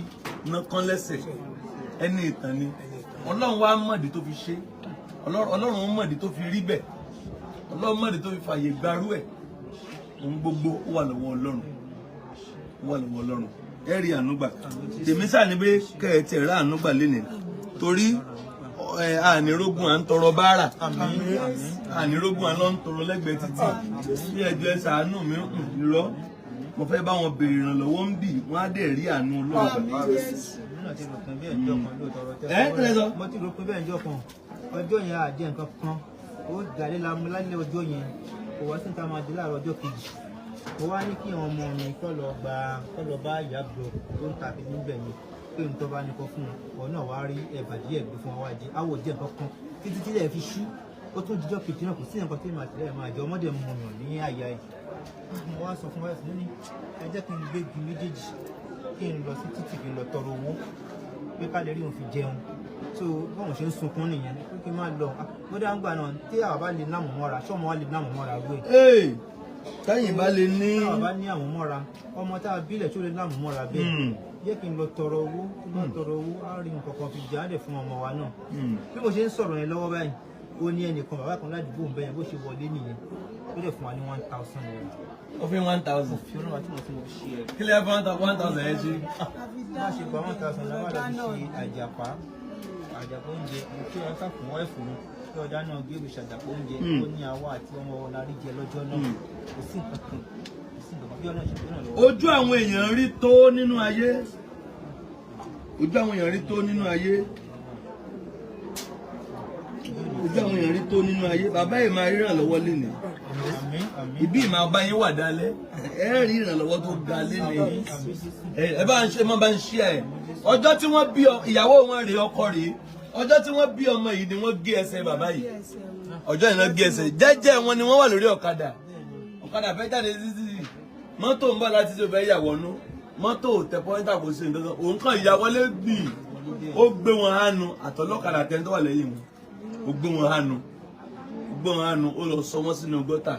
iná kan lẹ́sẹ̀ ẹni ìtàn ni Ọlọ́run wá mọ̀dí tó fi ṣe Ọlọ́run mọ̀dí tó fi rí bẹ́ẹ̀ Ọlọ́run mọ̀dí tó fi fàyè gbarú ẹ̀ ohun gbogbo ó wà lọ́wọ́ Ọlọ́run ẹ rí ànúgbà tèmi sáà ní pé kẹ́ẹ̀tì ẹ̀rá ànúgbà lénìí torí ànírógún à ń tọrọ báárà ànírógún à lọ ń tọrọ lẹ́gbẹ̀ẹ́ títì bí ẹjọ́ ẹ ṣàánú mi irọ́ mo fẹ́ bá wọn béèrè ìrànlọ́wọ́ ń bì wọ́n á dẹ̀ rí àánú Ọlọ́run mo ti rò pé bẹ́ẹ̀ ǹjọ́ kan ọjọ́ yẹn àjẹ́ nǹkan kan ó gàlé lamu lálẹ́ ọjọ́ yẹn kò wá sí níta máa dé láàárọ̀ ọjọ́ kejì mo wá ní kí àwọn ọmọ mi kọ́ lọ bá ìyá àbúrò tó ń tàbí níbẹ̀ ni pé n tó bá ní kọ́ fún wọn náà wá rí ẹ̀bà díẹ̀ gbé fún wa wá jẹ àwọ̀ jẹ́ nǹkan kan títí tí ilẹ̀ fi ṣú ó tún jíjọ́ kejì náà kò sí nǹkan tí màá tẹ̀lé máa jẹ ọmọdé mu yàn ní àyà ẹ̀ mo wá sọ fún wa ẹ̀sìn ní ẹ jẹ́ kí n gbé igi méjèèjì kí n lọ sí títì kí n lọ tọrọ owó pé ká lè rí òun fi jẹun so báwọn ṣe ń sunkún nìyẹn pé kí n má lọ mo dá ń gbà náà tí àwa bá lè lámù mọ́ra ṣọ́ọ̀mù wa lè lámù mọ́ra gbé. táyìn bá lè ní. táwa bá ní àmú mọ́ra ọmọ tá a bílẹ̀ tó lè lámù mọ́ra bẹ́ẹ̀ jẹ́ kí n lọ tọrọ owó á rí nǹkan kan fi jáde fún ọmọ wa náà bí mo ṣe ń sọ̀rọ̀ yẹn lọ́wọ́ báyìí ó ní ẹnìkan bàbá kan ládùúgbò ń bẹ́yẹn bó ṣe wọlé nìyẹn ó dẹ̀ fún wa ní 1,000 naira. ó fi 1,000. fi ọlọ́wà tí mo fi mo ṣe ẹ̀. kí lè fún 1,000 yẹn ṣe. má ṣe gba 1,000 naira lọ́wọ́ ṣe àjàpá oúnjẹ tí wọ́n kà fún ẹ̀fọ́ mi tí ọjà náà gbé ìwé ṣàjàpá oúnjẹ tó ní àwa àti ọmọ wọn la rí jẹ lọ́jọ́ náà kò sí nǹkan kan bí ọ̀nà ìṣẹ̀lẹ̀ náà lọ́wọ́. ojú àwọn èèyàn rí tó nínú ayé ojú àwọn èèyàn rí tó nínú ayé ojú àwọn èèyàn rí tó nínú ayé bàbá yìí máa rí ìrànlọ́wọ́ lénìí ibi ìmọ̀ ọba yín wà dálẹ́ ẹ rí ìrànlọ́wọ́ tó ga lénìí ẹ bá ń ṣe mọ́ bá ń ṣí ẹ̀ ọjọ́ tí wọ́n bí ìyàwó wọn rèé ọkọ rèé ọjọ́ tí wọ́n bí ọmọ yìí ni wọ́n gé ẹsẹ̀ bàbá yìí ọjọ́ yìí náà gé ẹsẹ̀ jẹ́jẹ́ wọn ni wọ́n wà lórí ọ̀kadà fẹ́ jáde títí mọ́tò ń bọ̀ láti tó fẹ́ yàwọ̀ nú mọ́tò tẹ pọ́ńtà kò sí nǹkan òun kàn ìyàwọlé gbì ó gbé wọn hánu àtọlọ́kadà tẹ́ni tó wà lẹ́yìn wọn ó gbé wọn hánu ó lọ sọ wọ́n sínú gọ́tà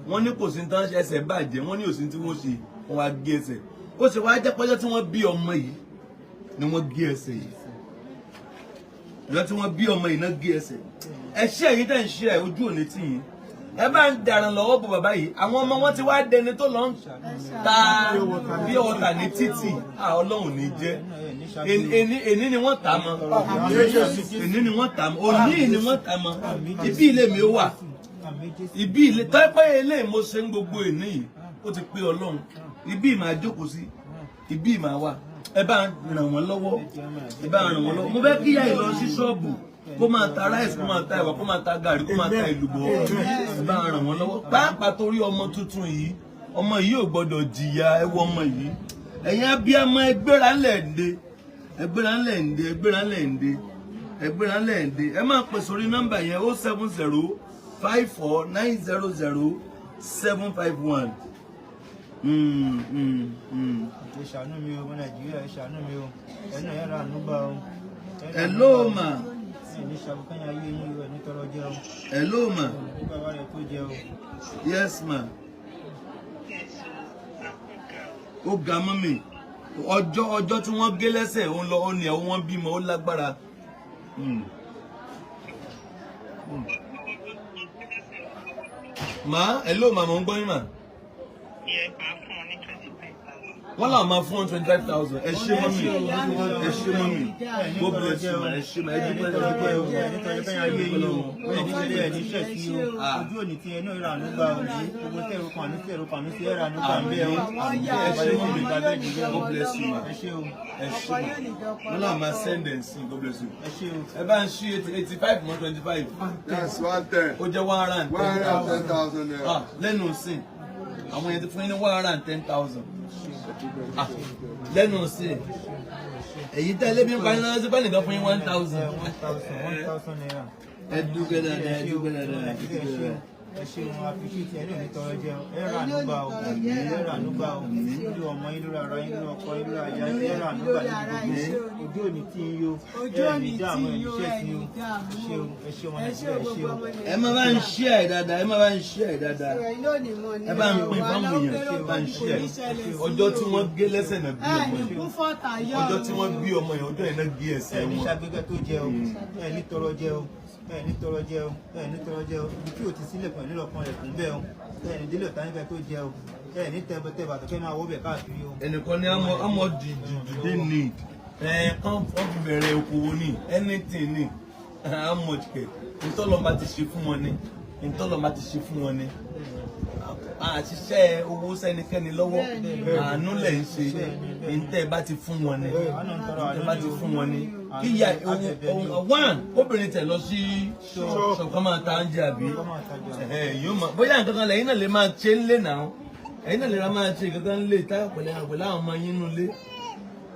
wọ́n ní kò sí ní tán ẹsẹ̀ bàjẹ́ wọ́n ní òsín tí wọ́n ṣe wọ́n wá gé ẹsẹ̀ ó sì wá jẹ́ pọ́jọ́ tí wọ́n bí ọmọ yìí ni wọ́n gé ẹsẹ̀ yìí ọjọ́ tí wọ́n bí ọmọ yìí náà gé ẹsẹ̀ ẹṣẹ́ yìí tẹ̀ ń ṣe ẹ̀ ojú òní tì yín ẹ bá ń dàrán lọ́wọ́ bọ̀ bàbá yìí àwọn ọmọ wọn ti wá dẹni tó lọ ń ta bí ọ̀tà ní títì Ọlọ́run ní jẹ́ èní ni wọ́n tà mọ́ èní ni wọ́n tà mọ́ òní ni wọ́n tà mọ́ ibi ilé mi ó wà ibi ilé tọ́pẹ́ ilé mo ṣe ń gbogbo èní yìí ó ti pé Ọlọ́run ibi ìmọ̀ àjókòó sí ibi ìmọ̀ àwa ẹ bá ràn wọ́n lọ́wọ́ mo fẹ́ kíyà ìlọ sí ṣọ́ọ̀bù kó máa ta ráìsì kó máa ta ẹ̀wà kó máa ta gàrí kó máa ta èlùbọ́ ẹ bá ràn wọ́n lọ́wọ́ pàápàá torí ọmọ tuntun yìí ọmọ yìí ò gbọ́dọ̀ jìyà ẹwọ ọmọ yìí ẹ̀yin abiyamọ ẹgbẹ́ra ńlẹ̀ dé ẹgbẹ́ra lẹ́ǹde ẹgbẹ́ra lẹ́ǹde ẹgbẹ́ra lẹ́ǹde ẹ máa pè sórí nọ́mbà yẹn 07054900751. ẹ ṣàánú mi o ọmọ Nàìjíríà ẹ ṣàánú mi o ẹnu ẹ ra ànúgbà o. Hello ma. ẹni ṣàbùkányà ayé yín o ẹni tọrọ jẹ o. Hello ma. ní bàbá rẹ tó jẹ o. Yes ma. Ó ga mọ́ mi ọjọ́ tí wọ́n gé lẹ́sẹ̀ òun lọ òun ni ẹ̀wọ̀n wọn bímọ ó lágbára. Ma hello ma mo ń gbọ́ yín ma. Wọ́n là máa fún 25,000. Ẹ ṣé mọ́mì. Ẹ ṣé mọ́mì. God bless you ma. Ẹ ṣé ma. Ẹ dúpẹ́ ẹ dúpẹ́ o. ojú òní tí ẹnu ìrà ànúgbà o gbogbo tẹ̀rù kan ní sí ẹ̀rà ànúgbà ń bẹ́ o. Ẹ ṣé mọ́mì. God bless you ma. ẹ ṣé o. Ẹ ṣé ma. Wọ́n là máa send ẹ̀ sí. God bless you. ẹ ṣé o. Ẹ bá ń ṣí 85 mọ́ 25. Yes, 110. Ó jẹ́ 110,000 naira. Lẹ́nu sí àwọn yẹn ti fún yín ní 110,000. Lẹ́nu sí èyí tẹ́ lébi ń parí lọ́wọ́ sí pẹ́ẹ́nì kan fún yín 1,000. 1,000 naira. Ẹ dúpẹ́ dáadáa ẹ dúpẹ́ dáadáa ẹ dúpẹ́ dáadáa. ẹ ṣe wọn àfiṣètì ẹni òní tọrọ jẹ ẹ rà ànúgbà o ẹ rà ànúgbà o lórí ọmọ yín lórí ara yín lórí ọkọ yín lórí aya yín ẹ rà ànúgbà ní gbogbo ojú òní tí ń yó ẹ ní dáàmú ẹ níṣẹ́ tí ó ẹ ṣe wọn Nàìjíríà ẹ ṣe o. Ẹ má bá ń ṣí ẹ̀ dáadáa ẹ má bá ń ṣí ẹ̀ dáadáa ẹ bá ń pín fáwọn èèyàn ẹ bá ń ṣí ẹ̀ ọjọ́ tí wọ́n gé lẹ́sẹ̀ náà bí ọmọ yẹn ọjọ́ tí wọ́n bí ọmọ yẹn ọjọ́ yẹn náà gé ẹsẹ̀ ẹ ní wọn. ṣàgbégbé tó jẹ o ẹ ní tọrọ jẹ o ẹ ní tọrọ jẹ o ẹ ní tọrọ jẹ o ibi tí o ti sílẹ̀ pẹ̀lú ọkàn rẹ̀ kún bẹ́ẹ̀ o ẹ ní délé ọ̀tá níbẹ̀ tó jẹ o ẹ ní tẹ́bẹ̀tẹ́ bàtọ̀ kẹ́ máa wọ́ bẹ̀ káàkiri o. Ẹnìkan ní àmọ́ dìde ní kán fi bẹ̀rẹ̀ okòwò ní anything ní how much kẹ̀ ntọ́lọ́mà ti ṣe fún wọn ni ntọ́lọ́mà ti ṣe fún wọn ni àṣìṣe owó sẹ́nikẹ́ni lọ́wọ́ àánú lẹ̀ ń ṣe ntẹ́ bá ti fún wọn ni ntẹ́ bá ti fún wọn ni kíyà one obìnrin tẹ̀ lọ sí ṣọ̀kan máa ta oúnjẹ àbí yóò máa bóyá nǹkan kan lẹ́yìn náà lè máa ṣe ń lé náà ẹ̀yin náà lè ra máa ṣe nǹkan kan lé táyà pẹ̀lẹ́ àwọn ọmọ yín nù lé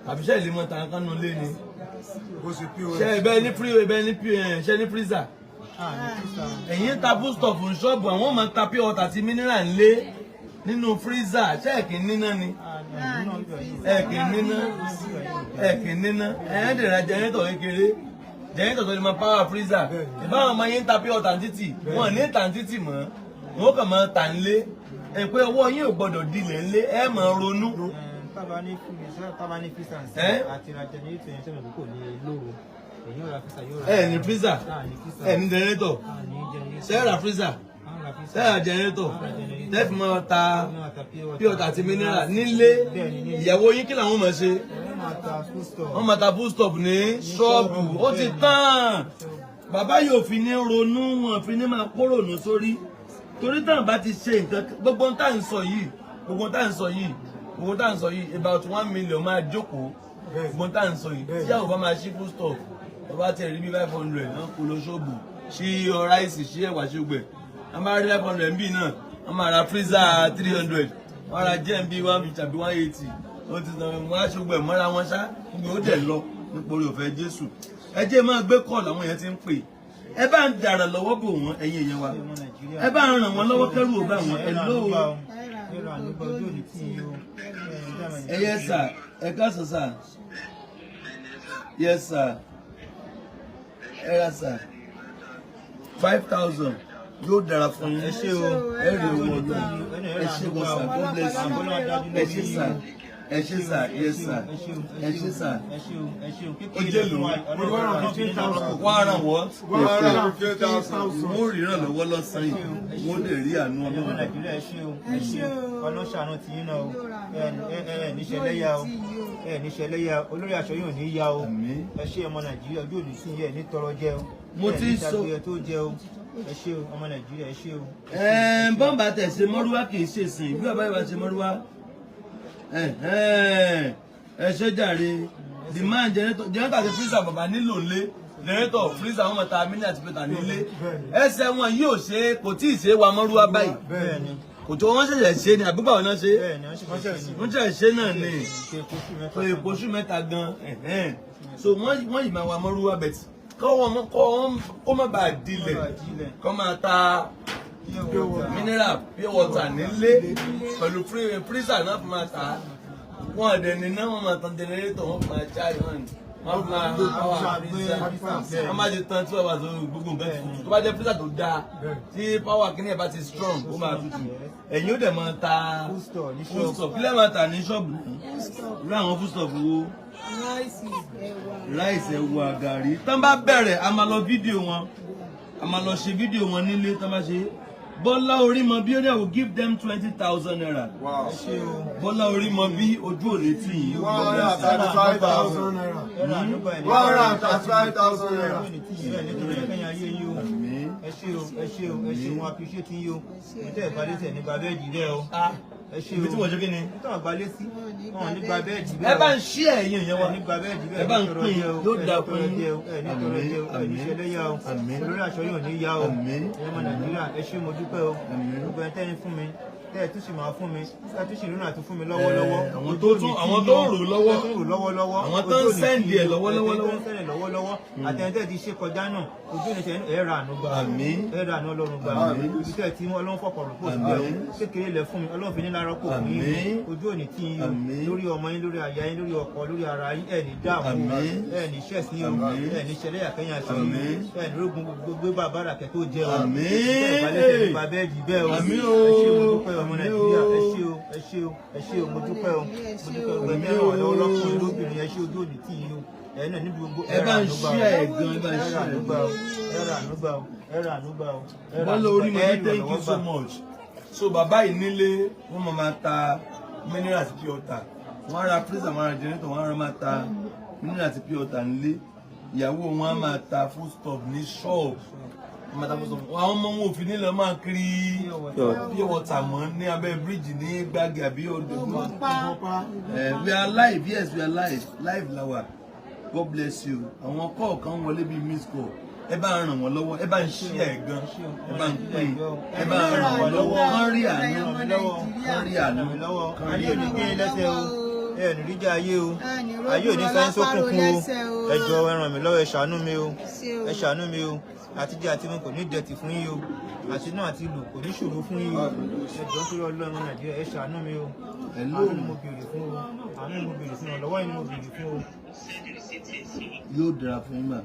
àbí ṣe lè mọ ta nǹkan nù lé ni ṣe ẹ̀bẹ̀ ní ṣe ní freezer ẹ̀yin ta foodstuff ní ṣọ́ọ̀bù àwọn máa ta pure water àti mineral ńlé nínú freezer ṣé ẹ̀kì níná ni ẹ̀kì níná ẹ̀yìn dèrà jẹ́nẹ́tọ̀ kékeré jẹ́nẹ́tọ̀ tó lè máa power freezer ìbáwọn ọmọ yín ta pure water títì wọn ní ta títì mọ́ wọn kàn máa ta ńlé ẹ̀ pé ọwọ́ yín ò gbọ́dọ̀ dilẹ̀ ńlé ẹ̀ máa ronú. tábà ní freezer àti ra jẹnẹrétọ̀ yẹn sẹ́nu kò ní lóru èyí ò ra freezer yóò ra. ẹ ní freezer ẹ ní jẹnẹrétọ̀ ṣe é ra freezer ṣe é ra jẹnẹrétọ̀ tẹ́fì máa ta pure water àti mineral nílé ìyàwó yín kí làwọn máa ṣe wọ́n máa ta foodstuff ní ṣọ́ọ̀bù ó ti tán bàbá yóò fi ní ronú wọn fi ní máa kórònú sórí torí táwọn bá ti ṣe nǹkan gbogbo tá à ń sọ yìí about 1 million máa jókòó gbogbo tá à ń sọ yìí tí àwọn bá máa ṣí foodstuff ọba tẹ̀ rí bí 500 náà kó lọ ṣọ́ọ̀bù ṣí ráìsì ṣí ẹ̀wà ṣí gbẹ̀ a máa rí 500 bí náà a máa ra freezer 300 wọ́n ra jẹ́ bí 150 àbí 180 wọ́n ti sọ wọ́n á ṣe gbẹ̀ mọ́ra wọn ṣá gbogbo ó dẹ̀ lọ nítorí òfẹ́ Jésù ẹ jẹ́ máa gbé kọ́ọ̀lù àwọn yẹn ti ń pè ẹ bá ń dàrà lọ́wọ́ bò wọ́n ẹ̀yin èèyàn wa ẹ bá ń ràn wọ́n lọ́wọ́ kẹ́rù ò bá wọn ẹ lóò ẹ yẹ sà ẹ káàsán sà yẹ sà ẹ ra sà 5,000 yóò dára fún yín ẹ ṣé o ẹ rí owó ọdún ẹ ṣé gan sà God bless you ẹ ṣé sà ẹ ṣé sà yes sà ẹ ṣé sà ó jẹ́ lò wọ́n ara wọ́ wọ́n rí ìrànlọ́wọ́ lọ́sàn-án yìí wọ́n lè rí àánú Ọlọ́run. ọlọ́ṣàánú ti yín náà o níṣẹ́ lẹ́yà olórí aṣọ yóò ní yá o ẹ ṣé ọmọ Nàìjíríà ojú òní sí yẹ ní tọrọ jẹ o mo ti sọ tó jẹ o ẹ ṣé o ọmọ Nàìjíríà ẹ ṣé o. bọ́ǹbà tẹ̀ ṣe mọ́rúwá kì í ṣe sìn bí bàbá ìbá ṣe mọ́rúwá ẹ ṣe jàre demand generator àti freezer bàbá nílò lé generator freezer wọn mọ̀ta mini àti pẹ̀tà nílé ẹsẹ̀ wọn yóò ṣe kò tí ì ṣe wa mọ́rúwá báyìí kò tó wọ́n ṣẹ̀ṣẹ̀ ṣe ni àbí báwo náà ṣe bẹ́ẹ̀ ni wọ́n ṣẹ̀ṣẹ̀ ṣe náà ni pé epo oṣù mẹ́ta gan so wọ́n yìí máa wà mọ́rúwá bẹ̀tì kó má bàa dilẹ̀ kó máa ta mineral pure water nílé pẹ̀lú freezer náà fi máa ta wọ́n ọ̀dẹ̀ ní náà wọ́n máa tan generator wọ́n fi máa charge wọ́n máa wọ́n máa ti tan 12 hours gbogbo nǹkan tutù tó bá jẹ́ freezer tó dáa tí power kìíní ẹ̀ bá ti strong ó máa tutù ẹ̀yin ó dẹ̀ máa ta foodstuff kílẹ̀ máa tà ní ṣọ́ọ̀bù irú àwọn foodstuff wo ráìsì ẹ̀wà gàrí tán bá bẹ̀rẹ̀ a máa lọ fídíò wọn a máa lọ ṣe fídíò wọn nílé tán bá ṣe Bọ́lá Orímọbí ó dẹ̀ will give them 20,000 naira. Bọ́lá Orímọbí ojú òde tí yìí. 135,000 naira. 135,000 naira. Ẹ ṣé o, wọn appreciate yín o. Mo tẹ́ ìpàdé tẹ̀ nípa bẹ́ẹ̀dì rẹ o. Ẹ ṣé o. Ibi tí wọ́n ṣe kí ni? Nítorí àgbálé sí, wọn nípa bẹ́ẹ̀dì rẹ o. Ẹ bá ń ṣí ẹ̀yìn ìyẹn wa. Nípa bẹ́ẹ̀dì rẹ o. Ẹ bá ń pín ló dà fún yín. Ẹ ní tọrọ jẹ o, ẹ ní ṣẹlẹ̀ yá o. Olórí aṣọ yóò ní yá o. Ọmọ Nàìjíríà ẹ ṣé mo dúpẹ́ o. Gbogbo ẹ̀ tẹ́yìn fún mi. Tẹ́ẹ̀ tún sì máa fún mi. Tẹ́ẹ̀ tún sì rúnà àti fún mi lọ́wọ́lọ́wọ́. Àwọn tó ń rò lọ́wọ́. Àwọn tó ń sẹ́ndì ẹ̀ lọ́wọ́lọ́wọ́. Àtẹ̀yìntẹ́ ti ṣe kọjá náà. Ojú ni tẹ̀yìn ẹ̀rọ àánú gbà. Ẹ̀rọ àánú Ọlọ́run gbà. Iṣẹ́ tí Ọlọ́run fọ̀pọ̀ rò pò síbẹ̀ o. Kékeré lẹ̀ fún mi. Ọlọ́run fi ní lára kò fún yín. Ojú òní tí yín o. Lórí ọmọ yín, lórí aya yín, lórí ọkọ, lórí ara yín. Ẹ̀ ní dààmú. Ẹ̀ ní ṣẹ̀ sí o. Ẹ̀ ní ṣẹlẹ̀ yàkẹ́yìn àṣọ yín. Ẹ̀ ní rógun gbogbo bàbá ràkẹ́ tó jẹ́ o. Ìbálẹ̀ nípa bẹ́ẹ̀dì bẹ́ẹ̀ o. Ẹ ṣé mo dúpẹ́ ọmọ Nàìjíríà. Ẹ ṣé o. Mo dúpẹ́ o. Mo dúpẹ́ o. Ẹ̀mí ẹ̀rọ ọlọ́kùnrin lóbìnrin. Ẹ ṣé ojú òní tí yín o. Ẹ̀yin náà níbi gbogbo ẹ bá ń ṣí ẹ̀ gan ẹ bá ń ṣí ẹ̀ ẹ̀rọ ànúgbà o. Bọ́lá Orímọbí thank you so much. So bàbá yìí nílé wọ́n máa ta mineral àti pure water wọ́n á ra freezer wọ́n á ra generator wọ́n á máa ta mineral àti pure water nílé ìyàwó wọn á máa ta foodstuff ní ṣọ́ọ̀bù àwọn ọmọ wọn ò fi nílẹ̀ máa kiri pure water mọ́ ní abẹ́ bíríìjì ní Gbági àbí odò. We are live, yes we are live lawa. God bless you. Àwọn kọ̀ọ̀kan wọlé bíi miss call. Ẹ bá ń ràn wọ́n lọ́wọ́, ẹ bá ń ṣí ẹ̀ gan, ẹ bá ń pè, ẹ bá ń ràn wọ́n lọ́wọ́, kán rí àánú, kán rí àánú. Ayé ò ní gbé lẹ́sẹ̀ o, ẹ ò ní rí jẹ́ ayé o, ayé ò ní fẹ́ sókùnkùn o, ẹ jọ̀ọ́ ẹ ràn mí lọ́wọ́, ẹ ṣàánú mi o, ẹ ṣàánú mi o, àtijọ́ àti mu kò ní dẹ̀tì fún yín o, àti náà àti ìlú kò ní ṣòro fún yín o, ẹ jọ̀ọ́ torí Ọlọ́run Nàìjíríà ẹ ṣàánú mi o, àánú ni mo béèrè fún o, àánú ni mo béèrè fún o, lọ́wọ́ yín ni mo béèrè fún o. Yóò dára fún yín mà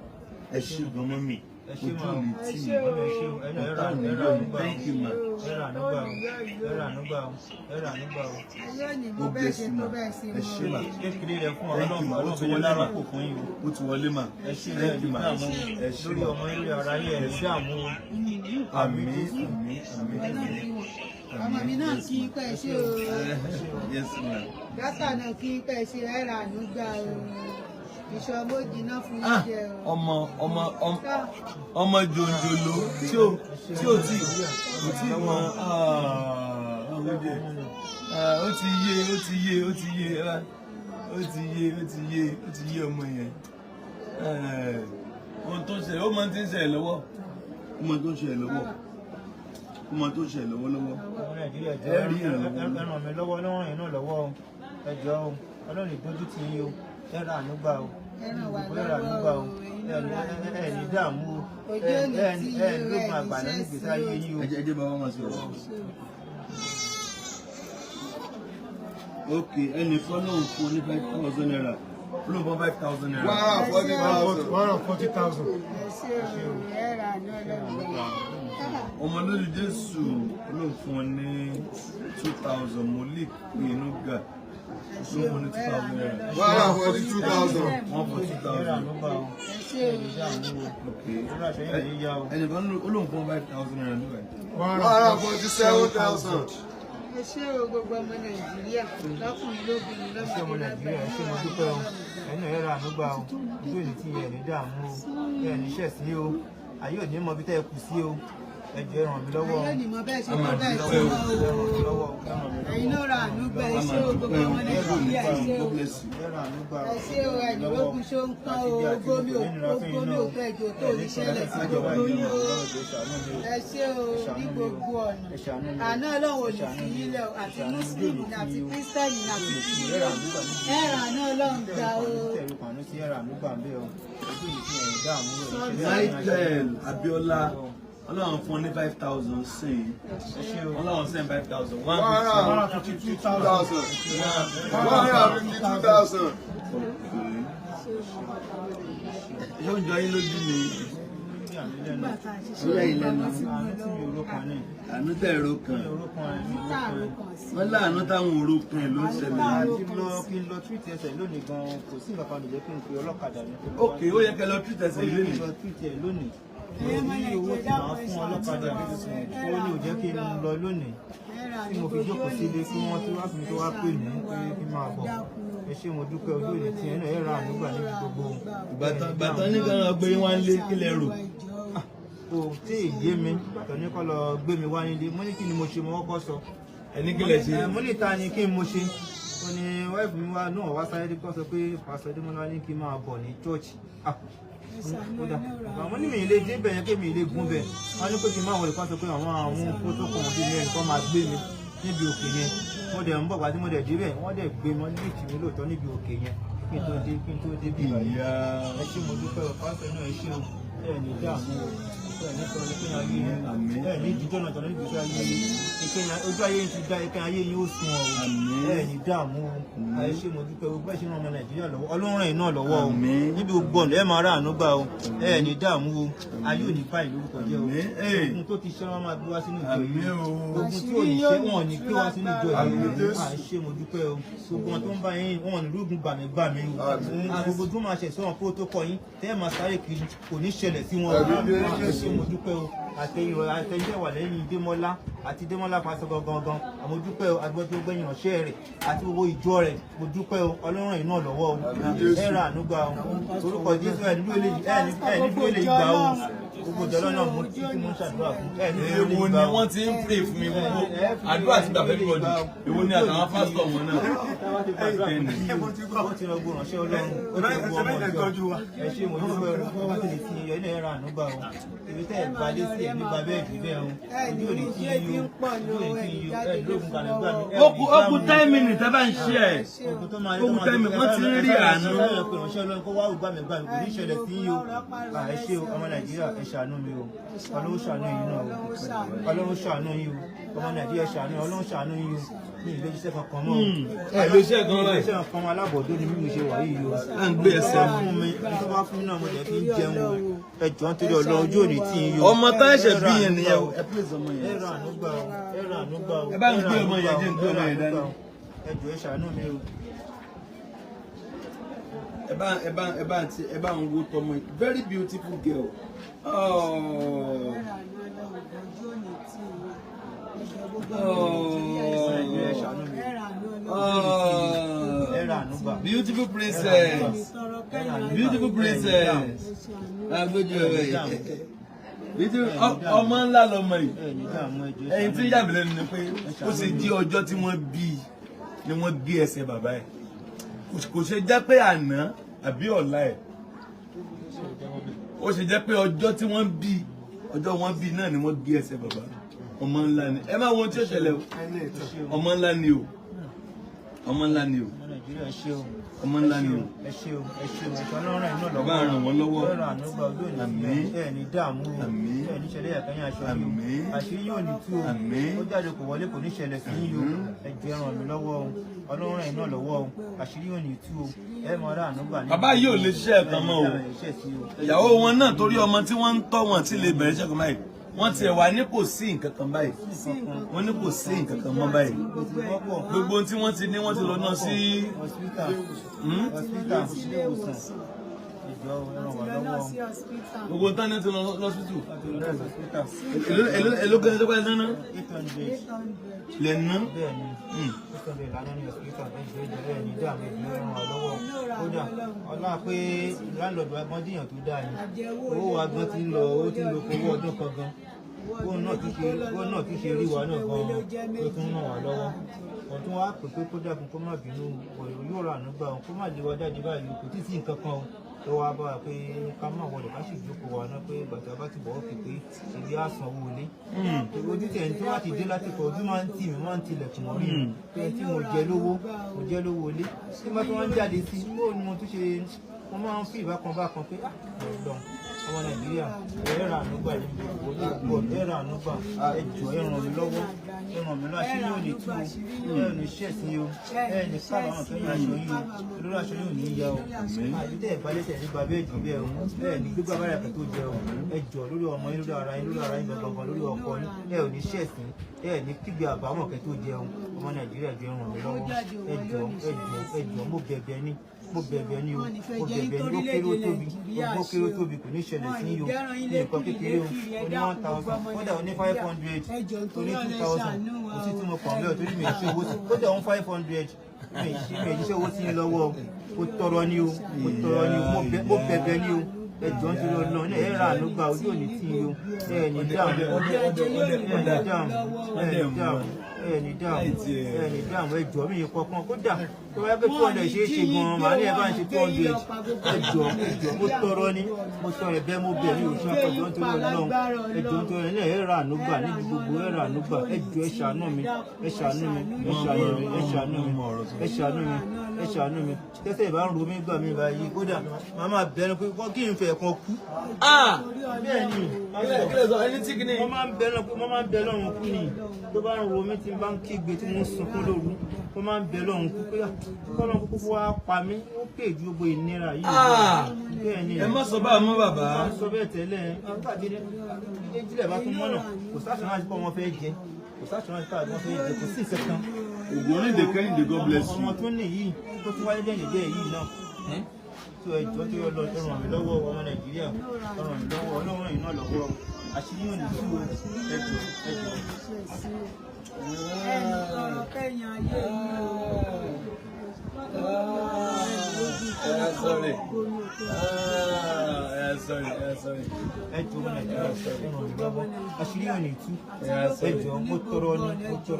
ẹ ṣe gan mọ́ mi ojú mi tí ọ̀tá mi lọ thank you ma. ẹ̀rọ ànúgbà o. ó bẹ̀ sí ma ẹ ṣe ma kékeré rẹ fún Ọlọ́run ó ti wọlé ma ó ti wọlé ma ẹ ṣe thank you ma ẹ ṣe lórí ọmọ yín lórí ara yín ẹ ṣe àmú àmín. Ọmọ mi náà kí pẹ́ ṣe o. Yes ma. Dátà náà kí pẹ́ ṣe ẹ̀rọ ànúgbà o. Ìṣọ́ mọ́jì náà fún ìjẹ o. Ọmọ jòjòló tí ò tí mọ ó ti yé ọmọ yẹn. Ohun tó ṣe ó máa ti ń ṣe lọ́wọ́. Ọmọ tó ṣe lọ́wọ́. Ọmọ tó ṣe lọ́wọ́lọ́wọ́. Ẹ rí ẹran mi lọ́wọ́ lọ́wọ́ yẹn náà lọ́wọ́ o. Ẹ jọ̀ọ́ o. Ọlọ́run ìdójú ti yín o. Ẹ̀rọ ànúgbà o. Ẹ̀rọ ànúgbà o. Ẹ ní dààmú o. Ẹ ní lóògùn àgbàlá ní ìgbésí ayé yín o. Ẹ jẹ́ bá wọn máa ṣe ọ̀rọ̀. Ok, ẹnìkan náà ń fún ní 5,000 naira. Olóòfò 5,000 naira. 140,000. Ọmọ lórí Jésù olóòfò ní 2,000 Malik inú ga. Olóòfò ní 2,000 naira. 142,000. 142,000. Ok. Ẹnìkan olóòfò 5,000 naira nígbà yìí. 147,000. Ẹ ṣé o gbogbo ọmọ Nàìjíríà lọ́kùnrin lóbìnrin Ẹ ṣé ọmọ Nàìjíríà ẹ ṣé mo dúpẹ́ o ẹnu ẹ̀rọ ànúgbà o ojú òní tí ẹ̀ ní dààmú o ẹ̀ ní ṣẹ̀ sí o ayé òní mọ bí tẹ́ ẹ kù sí o ẹ jọ̀ọ́ ẹ ràn mí lọ́wọ́ Ayé ni mo bẹ́ẹ̀ ṣe mọ́ bẹ́ẹ̀ ṣe mọ́ o. Ẹ̀yin náà ra àánú gbà ẹ ṣé o gbogbo ọmọ Nàìjíríà ẹ ṣé o. Ẹ ṣé o ẹ̀yìn lókun ṣó ń kán o gómi ò fẹ́ jò tó oníṣẹ́lẹ̀ sí gbogbo yín o. Ẹ ṣé o ní gbogbo ọ̀nà. Àná Ọlọ́run ò ní fi yín lẹ̀ àti Mùsùlùmí àti Kírísítẹ́nì àti Kìrìsìtẹ́nì. Ẹ̀rọ àná Ọlọ́run gbà o. Michael Abiola Ọlọ́run fún ní 5,000 sìn. Ọlọ́run send 5,000. 152,000. 152,000. Yóò jọ yín lójú ni. Nígbà tá a ṣiṣẹ́ ìlànà sí wọn lọ́wọ́. Àánú tẹ̀ ẹ̀rọ kan. Wọ́n láàánú táwọn òru kan ẹ̀ ló ṣẹlẹ̀. Kí n lọ tweet ẹsẹ̀ lónìí gan-an kò sí nǹkan kan lè jẹ́ kí n pe ọlọ́kadà ní. Ok, ó yẹ kẹ́ lọ tweet ẹsẹ̀ ilé ni. Lọ tweet ẹ̀ lónìí. Ní owó tí màá fún ọlọ́kadà ó ní ò jẹ́ kí n lọ lónìí. Tí mo fi jókòó sílé kí wọ́n tó wá fún mi tó wá pè mí pé kí n máa bọ̀. Ẹ ṣé mo dúpẹ́ ojú òní tí ẹ náà ẹ ra àdúgbà níbi gbogbo. Ìbátan ní kan lọ gbé wá nílé kí lẹ rò. Kò tí ì yé mi, ìbátan ní kọ́ lọ gbé mi wá nílé. Mo ní kí ni mo ṣe mo kọ́kọ́ sọ. Ẹni kí lẹ ṣe. Mo ní ta ni kí n mo ṣe. Ó ní wáìfù mi wá náà wá sáré kọ́ sọ pé pásítọ̀ Adémọ́lá ní kí n máa bọ̀ ní chọ́ọ̀chì. Àwọn ní mi ilé dé bẹ̀yẹn pé mi ilé gún bẹ̀. Wọ́n ní pé kí n máa wọlé kan sọ pé àwọn protocol bíi mẹ́rin kan máa gbé mi níbi òkè yẹn. Mo dẹ̀ ń bọ̀ wá tí mo dẹ̀ dé bẹ̀ wọ́n dẹ̀ gbé mi líìtì mi lóòótọ́ níbi òkè yẹn kí n tó dé bí ìbàdí. Ẹ ṣé mo dúpẹ́ o pásítọ̀ náà ẹ ṣé o ẹ ní dààmú o ẹ ní sọ ní kéèyàn ayé yín ẹ ní ìdíjọ́ náà tọ́lá níbi iṣẹ́ ayé yín ìkéyàn ojú ayé yín ti dá ìkéyàn ayé yín ó sun ọ ẹ ní dààmú o ẹ ṣé mo dúpẹ́ o bẹ́ẹ̀ ṣe ràn ọmọ Nàìjíríà lọ́wọ́ Ọlọ́run ẹ̀ náà lọ́wọ́ o níbi gbogbo ọ̀nà ẹ máa rà àánú gbà o ẹ ní dààmú o ayé ò ní báyìí lórúkọ jẹ́ o ogun tó ti ṣẹ́ wọn máa gbé wá sínú ìjọ yìí ogun tí ò ní ṣe wọn ò ní gbé wá sínú ìjọ yìí à ń ṣe mo dúpẹ́ o gbogbo wọn tó ń bá yín wọn ò ní rúgùn gbàmígbàmí o gbogbo tó máa ṣẹ̀ sọ́wọ́n protocol yín tẹ́ ẹ máa sáré kiri kò ní ṣẹlẹ̀ sí wọn mo dúpẹ́ o àtẹ̀yìnwó wà lẹ́yìn Démọ́lá àti Démọ́lá pàṣẹ gangan àmọ́ dúpẹ́ o agbọ́dọ̀ gbẹ̀yìn ránṣẹ́ rẹ̀ àti gbogbo ìjọ rẹ̀ mo dúpẹ́ o Ọlọ́run yìí náà lọ́wọ́ o ẹ ra àánú gbà o orúkọ Jésù ẹ̀ nílùú èlé ìgbà o gbogbo ìjọ náà mo tí mo ń ṣàdúrà fún ẹ nílùú èlé ìgbà o. Èwo ni wọ́n ti ń pè fún mi gbogbo àdúrà ti gbà fẹ́ẹ́ bọ̀dù èwo ni àtàwọn pásítọ̀ wọn náà. Wọ́n ti lọ gbọ́ ránṣẹ́ Ọlọ́run ó ti gbọ́ ọmọ ìjọ ẹ ṣé mo dúpẹ́ o wọ́n ti ti ẹ náà ra àánú gbà o ibi tẹ́ ẹ̀ bá dé sí ẹ̀ nígbà bẹ́ẹ̀ jù bẹ́ẹ̀ o ojú òní tí yíyó ojú òní tí yíyó ẹ̀ lóògùn gbàgbà mi. Ó kù 10 minutes ẹ bá ń ṣe ẹ̀. Ó kù 10 minutes wọ́n ti ń rí àánú. Ìránṣẹ́ Ọlọ́run kó wá ògbà mi gbà mí kò ní ṣẹlẹ̀ sí yíyó ẹ ṣé o ọmọ Nàìjíríà ẹ ṣàánú mi o Ọlọ́run ṣàánú yín náà o Ọlọ́run ṣàánú yín o ọmọ Nàìjíríà ṣàánú Ọlọ́run ṣàánú yín o ní ìlú iṣẹ́ kankan mọ́ ìlú iṣẹ́ kan láì. iṣẹ́ kankan alábọ̀dé ni mímu ṣe wà yìí o. À ń gbé ẹsẹ̀ fún mi tó bá fún mi náà mo jẹ́ kí n jẹun o ẹ jọ̀ọ́ nítorí Ọlọ́run ojú òní tí ń yọ. Ọmọ tá ẹ̀ṣẹ̀ bí yẹn nìyẹn o ẹ pèsè ọmọ yẹn. ẹ ra àánú gbà o ẹ ra àánú gbà o ẹ bá ń gbé ọmọ yẹn jẹ́ ń gbé ọmọ yẹn dání. ẹ jọ̀ọ́ ẹ ṣàánú mi o. ẹ bá ń wo tọmọ yìí very beautiful girl. Beautiful princess. Beautiful princess. Ọmọ ńlá lọmọ yìí. Ẹyin tí yà mí lẹ́nu ni pé ó ṣe di ọjọ́ tí wọ́n bí ni wọ́n gé ẹsẹ̀ bàbá ẹ̀. Kò ṣe jẹ́ pé àná àbí ọ̀la ẹ̀. Ó ṣe jẹ́ pé ọjọ́ tí wọ́n bí ọjọ́ wọn bí náà ni wọ́n gé ẹsẹ̀ bàbá. Ọmọ ńlá ni. Ẹ máa wo ohun tí ó ṣẹlẹ̀ o. Ọmọ ńlá ni o. Ọmọ ńlá ni o. Ọmọ ńlá ni o. Ẹ ṣé o ẹ ṣé o ẹ̀ṣọ́ Ọlọ́run ẹ̀ náà lọ́wọ́. Bá ràn wọ́n lọ́wọ́. Ẹ ràn àánú gbà ọdún òní ẹ̀ ní dààmú o ẹ̀ ní ṣẹlẹ̀ ẹ̀kẹ́yìn aṣọ yìí o àṣírí yóò ní tú o ó jáde kò wọlé kò ní ṣẹlẹ̀ sí yìí o ẹ jẹ́ ràn mí lọ́wọ́ o Ọlọ́run ẹ̀ náà lọ́wọ́ o àṣírí yóò ní tú o ẹ mọ ra àánú gbà ní. Bàbá yìí ò lè ṣiṣẹ́ ẹ̀kan mọ́ o ìyàwó wọn náà torí ọmọ tí wọ́n ń tọ́ wọn ti lè bẹ̀rẹ̀ iṣẹ́ kan báyìí wọ́n ti wà ní kò sí nǹkan kan báyìí wọ́n ní kò sí nǹkan kan mọ́ báyìí gbogbo tí wọ́n ti ní wọ́n ti lọ náà sí. Gbogbo tán ní ti lọ lọ́sítù. Èló gẹ́gẹ́ tó bá ẹ̀ náná. Lè ná. Ọlá pé láńlọ́ọ̀dù agbọ́n díyàn tó dáa ni owó agbọ́n ti ń lọ owó tí ń lo owó ọdún kan gan bóun náà kì í ṣe rí wa náà gan tó tún ràn wá lọ́wọ́ wọ́n tún wá pè pé kó dákun kó má bínú yóò rà nígbà kó má lè wá jáde báyìí kò tí ì sí nǹkan kan tó wá bá wa pé ká má wọlé ká sì jókòó wa náà pé bàtà bá ti bọ̀ ọ́ pé ibi á sanwó ilé ojú tẹ̀ ní tí wọ́n ti dé láti kọ̀ ojú máa ń tì mí máa ń tilẹ̀kùn mọ́ mi pé tí mo jẹ lówó ilé tí wọ́n tún wá ń jáde sí bó ni mo tún ṣe mo máa ń fi ìbákan pé ọ̀dọ̀ ọmọ Nàìjíríà ẹ̀rọ ànúgbà níbi ìwòlò ẹ̀rọ ànúgbà ẹjọ́ ẹ ràn mí lọ́wọ́ àṣírí ò lè tú ẹ ní ṣẹ̀sí o ẹ ní káàbàmọ̀ kẹ́yìn aṣọ yìí olórí aṣọ yìí ò ní yá o àdúgbò ìbálẹ̀tẹ̀ nípa bẹ́ẹ̀dì bẹ́ẹ̀ o ẹ ní gbígbà bára ẹ̀kẹ́ tó jẹ o ẹjọ́ lórí ọmọ yín lórí ara yín gbọ̀ngàn lórí ọkọ yín ẹ ò ní ṣẹ̀sí ẹ ní kígbe àbámọ̀ kẹ́ tó jẹ o ọmọ Nàìjíríà jẹ́ ràn mí lọ́wọ́ ẹjọ́ mo bẹ̀bẹ̀ ni o ó kéré ó tóbi kò ní ṣẹlẹ̀ sí yìí o ní nǹkan kékeré o ó ní 1000 kódà ó ní 500 ó ní 2000 kò sí tí mo kàn bẹ́ẹ̀ torí mi ì ṣe owó sí kódà ó ń 500 mi ì ṣe owó sí yín lọ́wọ́ o tọrọ ni o mo bẹ̀bẹ̀ ni o ẹjọ́ ń tiri ọlọ́run ní ẹ̀rọ ànúgbà ojú òní tí o ẹ̀ẹ̀ni dáàmú ẹjọ́ mi kọ̀ọ̀kan kódà tó wáyé pé 200 ṣe é ṣe gan-an màá ní ẹ bá ń ṣe 200 ẹjọ́ mo tọrọ ẹ̀bẹ̀ mo bẹ̀ ní òṣù ọjọ́ ń tiri ọlọ́run ẹjọ́ ń tiri ọlọ́run ẹ̀rọ ànúgbà níbi gbogbo ẹ̀rọ ànúgbà ẹjọ́ ẹ ṣàánú mi tẹ́sẹ̀ ìbá ń ro mí gbà mí báyìí kódà màá máa bẹ̀rù pé wọ́n kí n fẹ́ kan kú. bẹ́ẹ̀ ni wọ́n máa ń bẹ lọ́run kú ni tó bá ń ro mí tí n bá ń kígbe tí mo ń sunkún lóru wọ́n máa ń bẹ lọ́run kú pé kọ́lọ́n kúkú fún wa pa mí ó pè ju gbogbo ìnira yìí. bẹ́ẹ̀ ni ẹ má sọ bá mọ́ bàbá. ẹ má sọ bẹ́ẹ̀ tẹ́lẹ̀ ìdílé bá tún mọ́nà kò sáṣọ kò sí ìṣẹ̀kan. ògùn onídèé kẹ́hìndé God bless you. ọmọ tó ní yìí tó tún wáyé lẹ́yìn bẹ́ẹ̀ yìí náà tó ẹjọ́ tó yọ lọ ẹ ràn mí lọ́wọ́ ọmọ Nàìjíríà ẹ ràn mí lọ́wọ́ Ọlọ́run yìí náà lọ́wọ́ àṣírí yóò ní tú o ẹjọ́. Sorry. ẹjọ́ ọmọ Nàìjíríà ẹ ràn mí lọ́wọ́ àṣírí yóò ní tú ẹjọ́ mo tọrọ ní ẹjọ́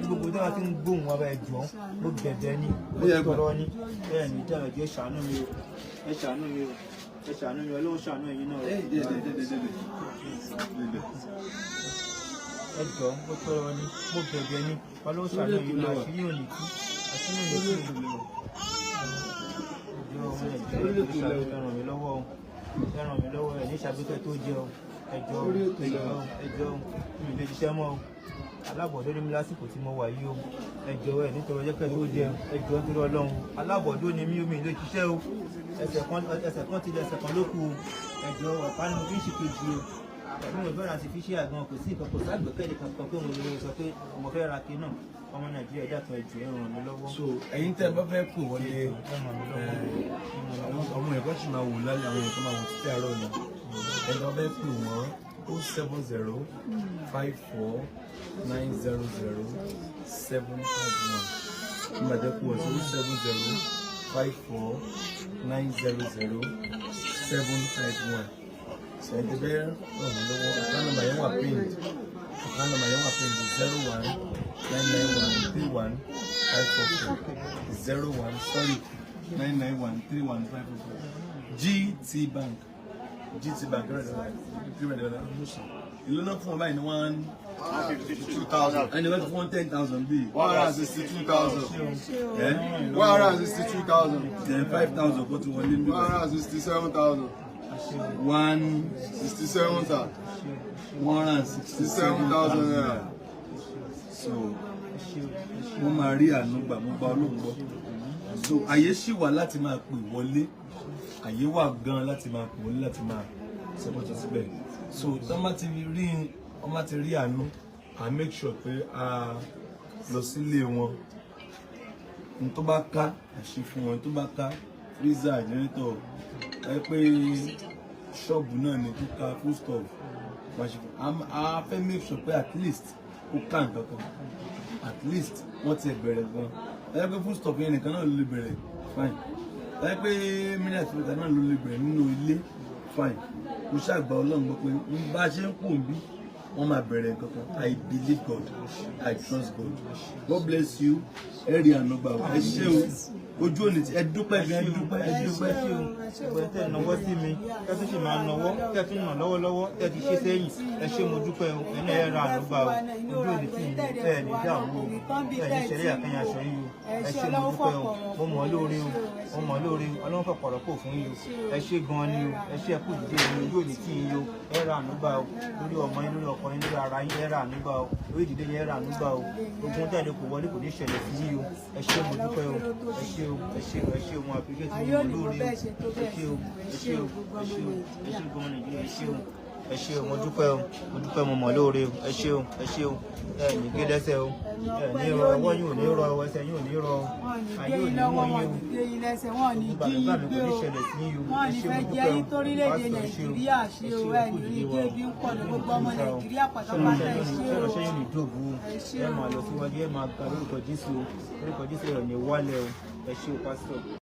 gbogbo tí wọ́n ti ń gbóhùn wa bá ẹjọ́ mo bẹ̀bẹ̀ ní mo tọrọ ní ẹ̀ ní dáhùn ẹjọ́ ẹ ṣàánú mi Ọlọ́run ṣàánú ẹ̀yin náà ẹjọ́ mo tọrọ ní mo bẹ̀bẹ̀ ní Ọlọ́run ṣàánú ẹ̀yin náà àṣírí yóò ní tú ẹ ràn mí lọ́wọ́ ẹ ní ṣàbíkẹ́ tó jẹ́ o ẹjọ́ mi lè ṣiṣẹ́ mọ́ o alábọ̀dọ́ ní mi lásìkò tí mo wà yìí o ẹjọ́ ẹ nítorí ọjọ́ kẹ́ tó jẹ́ ẹjọ́ tó Ọlọ́run alábọ̀dọ́ ni mí omi lè ṣiṣẹ́ o ẹsẹ̀ kan ti lẹ̀ ẹsẹ̀ kan ló kù o ẹjọ́ ọ̀pá ni mo fi ń ṣe kejì o ẹ̀mí mo bẹ̀rẹ̀ àti fi ṣe àgbọn kò sí ìkọ̀kọ̀ ságbẹ̀kẹ́lé kankan pé mo lè sọ pé mo fẹ́ ra kí náà ọmọ Nàìjíríà dàtọ̀ ẹjọ́ ẹ ràn mí lọ́wọ́. so ẹ̀yin tẹ́ bá fẹ́ pè wọlé ọmọ ẹ̀kọ́ sì máa wò lálẹ́ àwọn ẹ̀kọ́ máa wò títí àárọ̀ ni ẹ̀yin tó fẹ́ pè wọ́n 07054900751 nígbà tẹ́ kú wọ́n sí 07054900751 sẹ́yìn tẹ́ bẹ́ẹ̀ ràn mí lọ́wọ́ ọ̀kan nọ́mbà yẹn wà pinned 9913154 GT Bank ìlú náà fún ọ báyìí ní 152,000. ẹni wọ́n ti fún 10,000 bíi 162,000. 162,000. then 5,000 kó ti wọlé níbẹ̀ 167,000. 167,000 naira. so mo máa rí àánú gbà mo gba Ọlọ́run gbọ́ so àyè ṣì wà láti máa pè wọlé àyè wà gan láti máa pè wọlé láti máa sọpọtọ síbẹ̀ so tọ́mà ti rí àánú I make sure pé a lọ sílé wọn n tó bá ká àṣì fún wọn tó bá ká freezer generator ẹ pé ṣọ́ọ̀bù náà ní kíkà full stop a fẹ́ make sure pé at least ó ká nǹkan kan at least wọ́n ti bẹ̀rẹ̀ gan ẹ pé full stop yẹn nìkan náà ló lè bẹ̀rẹ̀ fine ẹ pé mílíọ̀nù náà ló lè bẹ̀rẹ̀ nínú ilé fine mo ṣàgbà ọlọ́run gbọ́ pé bá a ṣe ń pò ń bí wọ́n máa bẹ̀rẹ̀ nǹkan kan. I believe God, I trust God. God bless you. Ẹ rí ànúgbà o. Ẹ ṣé o. Ojú òní ẹ dúpẹ́ gan, ẹ dúpẹ́, ẹ dúpẹ́. Ìgbẹ́ tẹ̀ náwó sí mi, kẹ́ tún ṣì máa náwó, kẹ́ tún nà lọ́wọ́lọ́wọ́, kẹ́ ti ṣe sẹ́yìn. Ẹ ṣé mo dúpẹ́ o, ẹ̀yin ẹ ra ànúgbà o. Ojú òní tí ẹ̀ ní dààmú o, ẹ̀ ní ṣẹlẹ̀ àkẹ́yìn aṣọ yìí o. Ẹ ṣé mo dúpẹ́ o, mo mọ̀ ọ́ lóore o, mo mọ̀ ọ́ lóore o, Ọlọ́run fẹ́ pọ̀rọ̀ pò fún yín o. Ẹ ṣé gan ni o, ẹ ṣé ẹkú ìdílé mi, ojú òní tí yín o. Ẹ ra ànúgbà o, lórí ọmọ yín, lórí ọkọ yín, lórí ara yín, ẹ ra ànúgbà o. Lórí ìdílé yín, ẹ ra ànúgbà o. Ogun tẹ̀lé kò wọlé kò ní ṣẹlẹ̀ sí yín o. Ẹ ṣé mo dúpẹ́ o, ẹ ṣé o, ẹ ṣé o, ẹ ṣé o, mo àpèké tí mo mọ̀ lóore o. Ẹ ṣé o, ẹ ṣé o, ẹ ṣé o, ẹ ṣé gbọmọ Nàìjíríà, ẹ ṣé o. Ẹ ṣé o, mo dúpẹ́ o, mo dúpẹ́ mo mọ̀ lóore o. Ẹ ṣé o, ẹ ṣé o. Ẹ ní gé lẹ́sẹ̀ o. Ẹ ní rọ ọwọ́ yín ò ní rọ o, ẹsẹ̀ yín ò ní rọ o. Ayé ò ní mú yín o. Wọ́n ní jí yín gbé o. Wọ́n ní fẹ́ jẹ́ yín torílẹ̀-èdè Nàìjíríà ṣe o. Ẹ ní rí gé bí ń pọ̀ ní gbogbo ọmọ Nàìjíríà pátápátá ẹ ṣé o. Ṣé yóò ní dòbú o? Ẹ máa lọ síwájú, ẹ máa ga lórúkọ Jésù o. Lórúkọ Jésù ẹ̀ ní wálẹ̀ o. Ẹ ṣé o, pásítọ̀.